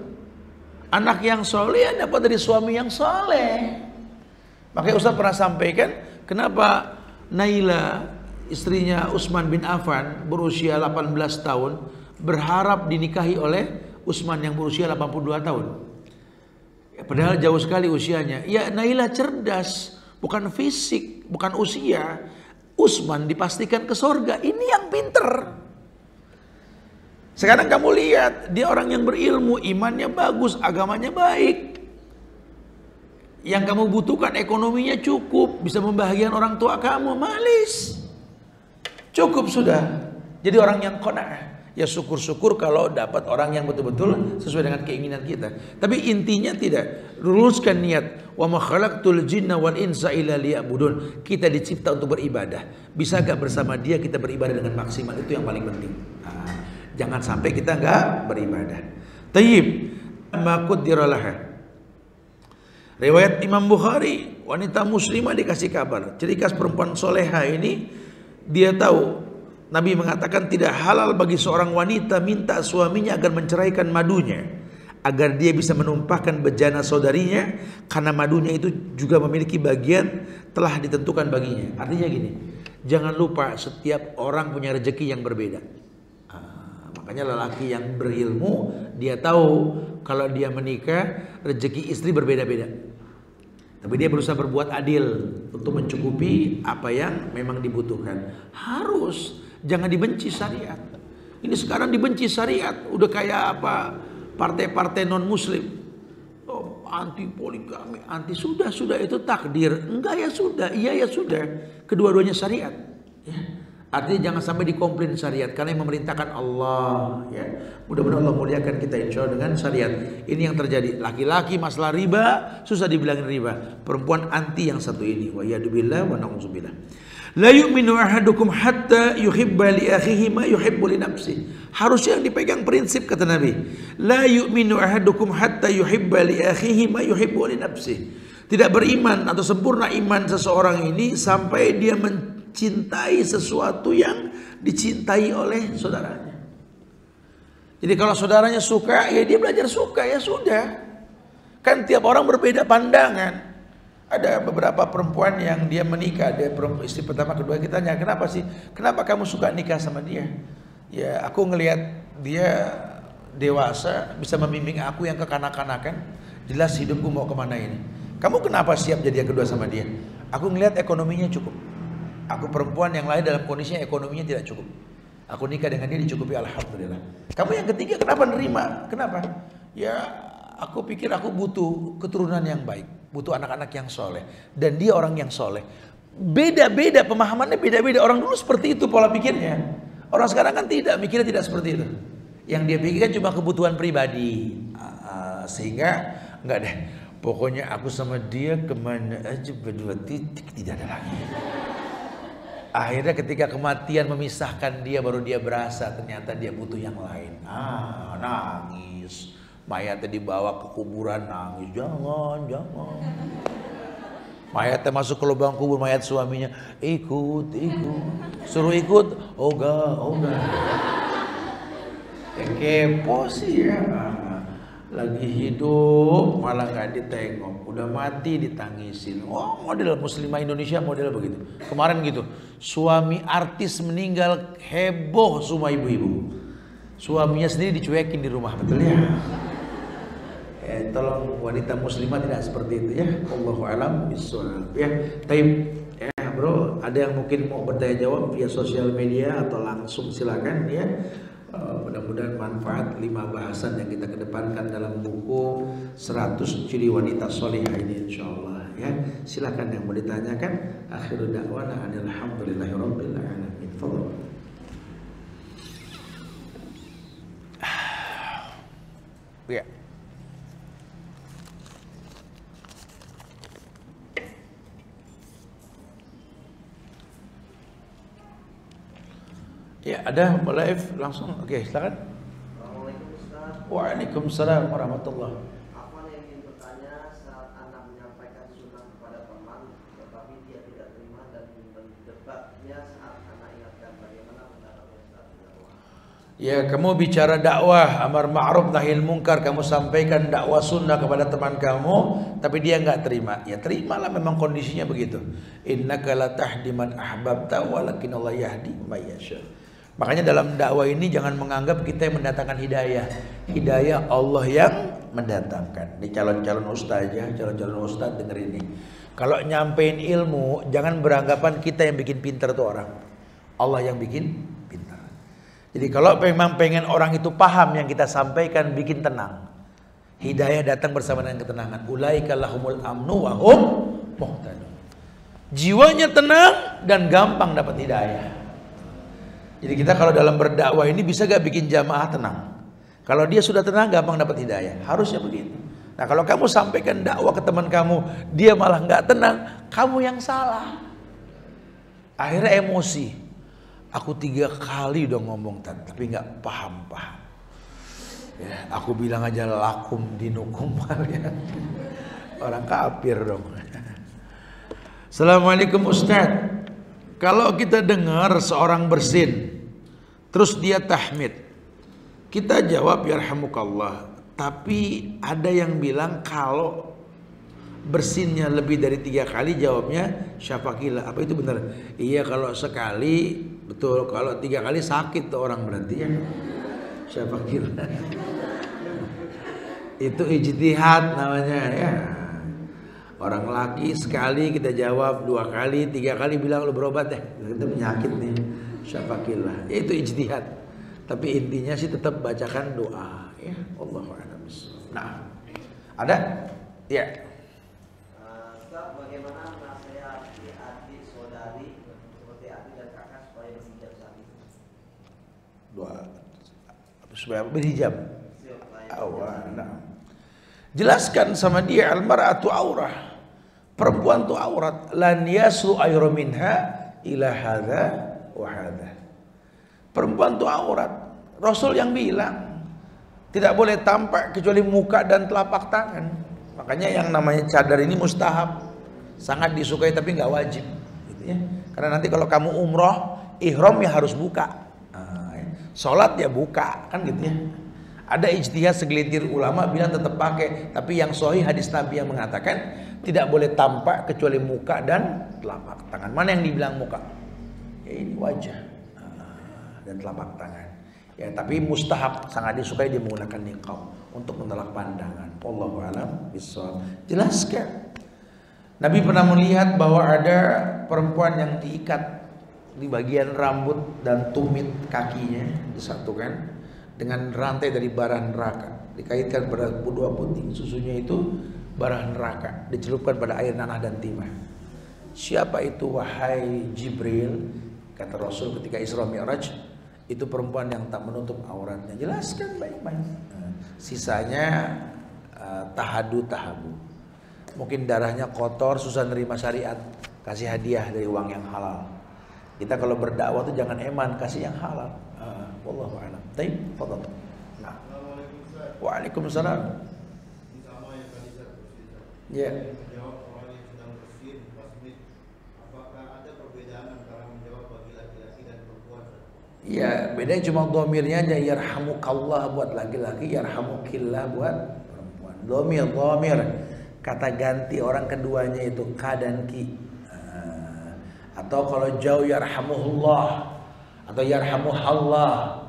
Anak yang soleh ya dapat dari suami yang soleh. Makanya Ustaz pernah sampaikan, kenapa Naila, istrinya Utsman bin Affan, berusia 18 tahun berharap dinikahi oleh Utsman yang berusia 82 tahun. Ya, padahal jauh sekali usianya. Ya, Naila cerdas, bukan fisik, bukan usia. Utsman dipastikan ke sorga. Ini yang pinter. Sekarang kamu lihat, dia orang yang berilmu, imannya bagus, agamanya baik. Yang kamu butuhkan ekonominya cukup, bisa membahagiakan orang tua kamu, malis. Cukup sudah. Jadi orang yang qanaah. Ya syukur-syukur kalau dapat orang yang betul-betul sesuai dengan keinginan kita. Tapi intinya tidak. Luruskan niat. Wa ma khalaqtul jinna wal insa illa liya'budun. Kita dicipta untuk beribadah. Bisa gak bersama dia kita beribadah dengan maksimal? Itu yang paling penting. Nah, jangan sampai kita gak beribadah. Tayyib. Ma qaddaralah. Riwayat Imam Bukhari, wanita muslimah dikasih kabar. Ciri khas perempuan soleha ini, dia tahu Nabi mengatakan tidak halal bagi seorang wanita minta suaminya agar menceraikan madunya, agar dia bisa menumpahkan bejana saudarinya, karena madunya itu juga memiliki bagian telah ditentukan baginya. Artinya gini, jangan lupa setiap orang punya rezeki yang berbeda. Makanya lelaki yang berilmu, dia tahu kalau dia menikah rezeki istri berbeda-beda. Tapi dia berusaha berbuat adil untuk mencukupi apa yang memang dibutuhkan. Harus, jangan dibenci syariat. Ini sekarang dibenci syariat, udah kayak apa? Partai-partai non muslim. Oh, anti poligami, anti sudah itu takdir. Enggak ya sudah, iya ya sudah. Kedua-duanya syariat. Ya. Artinya jangan sampai dikomplain syariat, karena yang memerintahkan Allah, ya. Mudah-mudahan Allah muliakan kita insya Allah dengan syariat. Ini yang terjadi. Laki-laki masalah riba susah dibilangin riba. Perempuan anti yang satu ini. Wa yadubillah wa na'udzubillah. La yu'minu ahadukum hatta yuhibba li akhihi ma yuhibbu li nafsihi. Harusnya yang dipegang prinsip kata Nabi. La yu'minu ahadukum hatta yuhibba li akhihi ma yuhibbu li nafsihi. Tidak beriman atau sempurna iman seseorang ini sampai dia mencintai sesuatu yang dicintai oleh saudaranya. Jadi kalau saudaranya suka, ya dia belajar suka, ya sudah. Kan tiap orang berbeda pandangan. Ada beberapa perempuan yang dia menikah, dia istri pertama kedua, kita tanya, kenapa sih? Kenapa kamu suka nikah sama dia? Ya aku ngelihat dia dewasa, bisa membimbing aku yang kekanak-kanakan. Jelas hidupku mau kemana ini. Kamu kenapa siap jadi yang kedua sama dia? Aku ngelihat ekonominya cukup. Aku perempuan yang lain dalam kondisinya ekonominya tidak cukup. Aku nikah dengan dia dicukupi, alhamdulillah. Kamu yang ketiga kenapa nerima? Kenapa? Ya aku pikir aku butuh keturunan yang baik, butuh anak-anak yang soleh, dan dia orang yang soleh. Beda-beda pemahamannya, beda-beda. Orang dulu seperti itu pola pikirnya. Orang sekarang kan tidak, mikirnya tidak seperti itu. Yang dia pikirkan cuma kebutuhan pribadi, sehingga enggak deh. Pokoknya aku sama dia kemana aja berdua titik, tidak ada lagi. Akhirnya ketika kematian memisahkan dia, baru dia berasa ternyata dia butuh yang lain. Nangis. Mayatnya dibawa ke kuburan, nangis. Jangan. Mayatnya masuk ke lubang kubur, mayat suaminya. Ikut. Suruh ikut. Oga. Kepo sih ya. Lagi hidup malah gak ditengok, udah mati ditangisin. Oh, model muslimah Indonesia model begitu. Kemarin gitu, suami artis meninggal, heboh semua ibu-ibu. Suaminya sendiri dicuekin di rumah, betul ya? Tolong wanita muslimah tidak seperti itu ya. Allahu a'lam bishawab ya. Taib ya bro, ada yang mungkin mau bertanya jawab via sosial media atau langsung silakan ya. Mudah-mudahan manfaat 5 bahasan yang kita kedepankan dalam buku 100 ciri wanita solihah ini insyaallah ya. Silakan yang mau ditanyakan. Akhiru da'wana alhamdulillahirabbil alamin. Fadhil. Ya. Ya, ada live langsung. Oke, silakan. Assalamualaikum Ustaz. Waalaikumsalam warahmatullahi. Apa yang ingin bertanya saat anak menyampaikan sunnah kepada teman, tetapi dia tidak terima dan mendebatnya saat anak ingatkan, bagaimana pendapatnya Ustaz? Ya, kamu bicara dakwah amar ma'ruf nahil munkar, kamu sampaikan dakwah sunnah kepada teman kamu, tapi dia nggak terima. Ya terimalah, memang kondisinya begitu. Innaka la tahdi man ahbabta walakin Allah yahdi may yasha. Makanya dalam dakwah ini jangan menganggap kita yang mendatangkan hidayah. Hidayah Allah yang mendatangkan. Ini calon-calon ustazah, calon-calon ustaz denger ini. Kalau nyampein ilmu, jangan beranggapan kita yang bikin pintar tuh orang. Allah yang bikin pintar. Jadi kalau memang pengen orang itu paham yang kita sampaikan, bikin tenang. Hidayah datang bersama dengan ketenangan. Ulaika lahumul amnu wa hum muhtadun. Jiwanya tenang dan gampang dapat hidayah. Jadi kita kalau dalam berdakwah ini bisa gak bikin jamaah tenang? Kalau dia sudah tenang, gampang dapat hidayah. Harusnya begitu. Nah kalau kamu sampaikan dakwah ke teman kamu, dia malah gak tenang, kamu yang salah. Akhirnya emosi. Aku 3 kali udah ngomong tapi gak paham-paham. Ya, aku bilang aja lakum dinukum ya. Orang kafir dong. Assalamualaikum Ustaz. Kalau kita dengar seorang bersin, terus dia tahmid, kita jawab yarhamukallah. Tapi ada yang bilang kalau bersinnya lebih dari 3 kali, jawabnya syafakillah. Apa itu benar? Iya kalau sekali, betul. Kalau 3 kali sakit tuh orang berarti ya. Syafakillah. Itu ijtihad namanya ya. Orang laki sekali kita jawab, 2 kali, 3 kali bilang lu berobat deh. Kita penyakit nih. Syafakillah. Itu ijtihad. Tapi intinya sih tetap bacakan doa ya. Allahu a'lam. Nah. Ada? Ya. Ustaz, bagaimana nasihati adik saudari seperti adik dan kakak supaya berhijab? supaya berhijab. Nah. Jelaskan sama dia al-mar'atu aurah. Perempuan itu aurat. Lan yasu ayra minha ila hadza wa hadza. Perempuan itu aurat. Rasul yang bilang tidak boleh tampak kecuali muka dan telapak tangan. Makanya yang namanya cadar ini mustahab, sangat disukai tapi nggak wajib, gitu ya. Karena nanti kalau kamu umroh, ihram ya harus buka, sholat ya buka, kan gitu ya. Ada ijtihad segelintir ulama bilang tetap pakai, tapi yang sahih hadis Nabi yang mengatakan tidak boleh tampak kecuali muka dan telapak tangan. Mana yang dibilang muka? Ya ini wajah dan telapak tangan. Ya tapi mustahab, sangat disukai dia menggunakan niqab untuk menolak pandangan. Wallahu a'lam bishawab. Jelaskan. Nabi pernah melihat bahwa ada perempuan yang diikat di bagian rambut dan tumit kakinya disatukan dengan rantai dari bara neraka, dikaitkan pada dua puting susunya itu bara neraka, dicelupkan pada air nanah dan timah. Siapa itu wahai Jibril? Kata Rasul ketika Isra Mi'raj, itu perempuan yang tak menutup auratnya. Jelaskan baik-baik. Sisanya tahabu. Mungkin darahnya kotor, susah nerima syariat, kasih hadiah dari uang yang halal. Kita kalau berdakwah tuh jangan eman, kasih yang halal. Wallahu a'lam. Baik, fadhal. Nah. Waalaikumsalam. Sama yang tadi saya bercerita. Ya. Menjawab orang yang sedang bersin pas mid. Apakah ada perbedaan antara menjawab bagi laki-laki dan perempuan? Ya, bedanya cuma dhamirnya aja, yarhamukallah buat laki-laki, yarhamukillah buat perempuan. Dhamir kata ganti orang keduanya itu ka dan ki. Atau kalau jauh yarhamuhullah atau yarhamuhallah,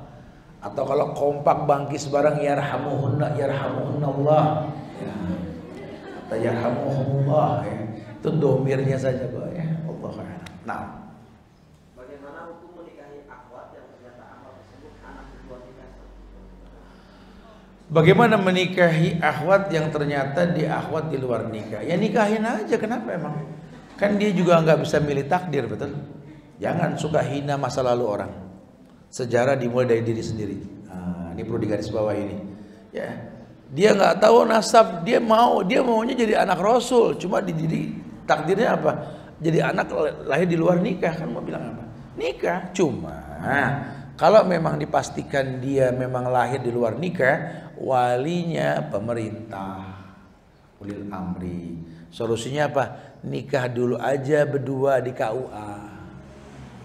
atau kalau kompak bangkis bareng yarhamuhunnallah ya. Atau yarhamuhullah ya. Itu domirnya saja Pak ya. Allah. Nah, bagaimana hukum menikahi akhwat yang ternyata akhwat tersebut anak kedua nikah? bagaimana menikahi akhwat yang ternyata di akhwat di luar nikah? Ya nikahin aja, kenapa emang? Kan dia juga nggak bisa milih takdir, betul? Jangan suka hina masa lalu orang. Sejarah dimulai dari diri sendiri. Nah, ini perlu digarisbawahi ini. Ya, dia nggak tahu nasab, dia maunya jadi anak Rasul, cuma di takdirnya apa? Jadi anak lahir di luar nikah, kan mau bilang apa? Nikah, cuma kalau memang dipastikan dia memang lahir di luar nikah, walinya pemerintah, ulil amri. Solusinya apa? Nikah dulu aja berdua di KUA.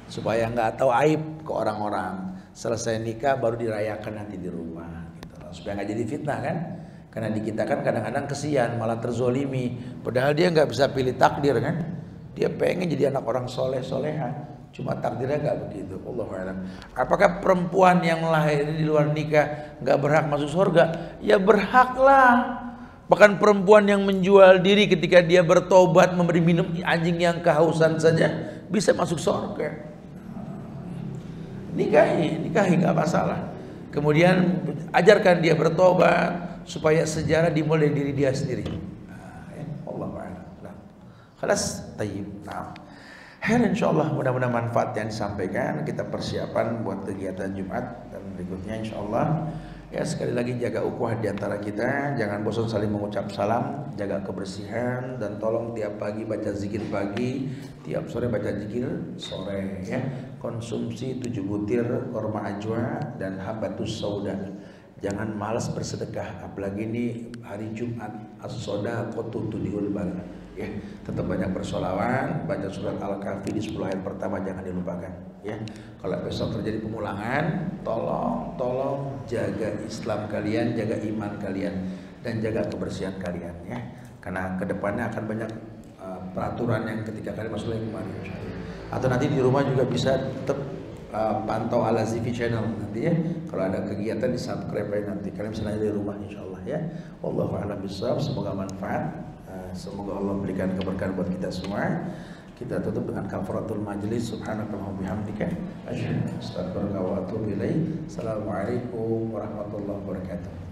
Supaya nggak tahu aib ke orang-orang. Selesai nikah baru dirayakan nanti di rumah gitu. Supaya nggak jadi fitnah kan. Karena di kita kan kadang-kadang kesian, malah terzolimi. Padahal dia nggak bisa pilih takdir kan. Dia pengen jadi anak orang soleh-soleha, cuma takdirnya nggak begitu. Allahu a'lam. Apakah perempuan yang lahir di luar nikah nggak berhak masuk surga? Ya berhaklah. Bahkan perempuan yang menjual diri ketika dia bertobat memberi minum anjing yang kehausan saja bisa masuk surga. Nikahi nggak masalah. Kemudian ajarkan dia bertobat supaya sejarah dimulai dari diri dia sendiri. Allah a'lam. Khalas, tayyib. Nah, insyaallah mudah-mudahan manfaat yang disampaikan. Kita persiapan buat kegiatan Jumat dan berikutnya insyaallah. Ya sekali lagi jaga ukhuwah di antara kita, jangan bosan saling mengucap salam, jaga kebersihan dan tolong tiap pagi baca zikir pagi, tiap sore baca zikir sore ya. Konsumsi 7 butir korma ajwa dan habatus sauda. Jangan malas bersedekah, apalagi ini hari Jumat, as-shadaqatu tudhil bala. Ya, tetap banyak bersolawat, baca surat Al-Kahfi di 10 ayat pertama jangan dilupakan. Ya, kalau besok terjadi pemulangan, tolong jaga Islam kalian, jaga iman kalian, dan jaga kebersihan kalian. Ya, karena kedepannya akan banyak peraturan yang ketika kalian masuk lagi kemarin. Atau nanti di rumah juga bisa tetap pantau Al-Azifi channel nanti ya. Kalau ada kegiatan di subscribe aja nanti. Kalian bisa nanya di rumah insyaallah ya. Wallahu a'lam bishawab. Semoga manfaat. Semoga Allah berikan keberkahan buat kita semua. Kita tutup dengan kafaratul majlis. Subhanakallahumma bihamdika asyhadu an la ilaha illa anta astaghfiruka wa atubu ilaik. Assalamualaikum warahmatullahi wabarakatuh.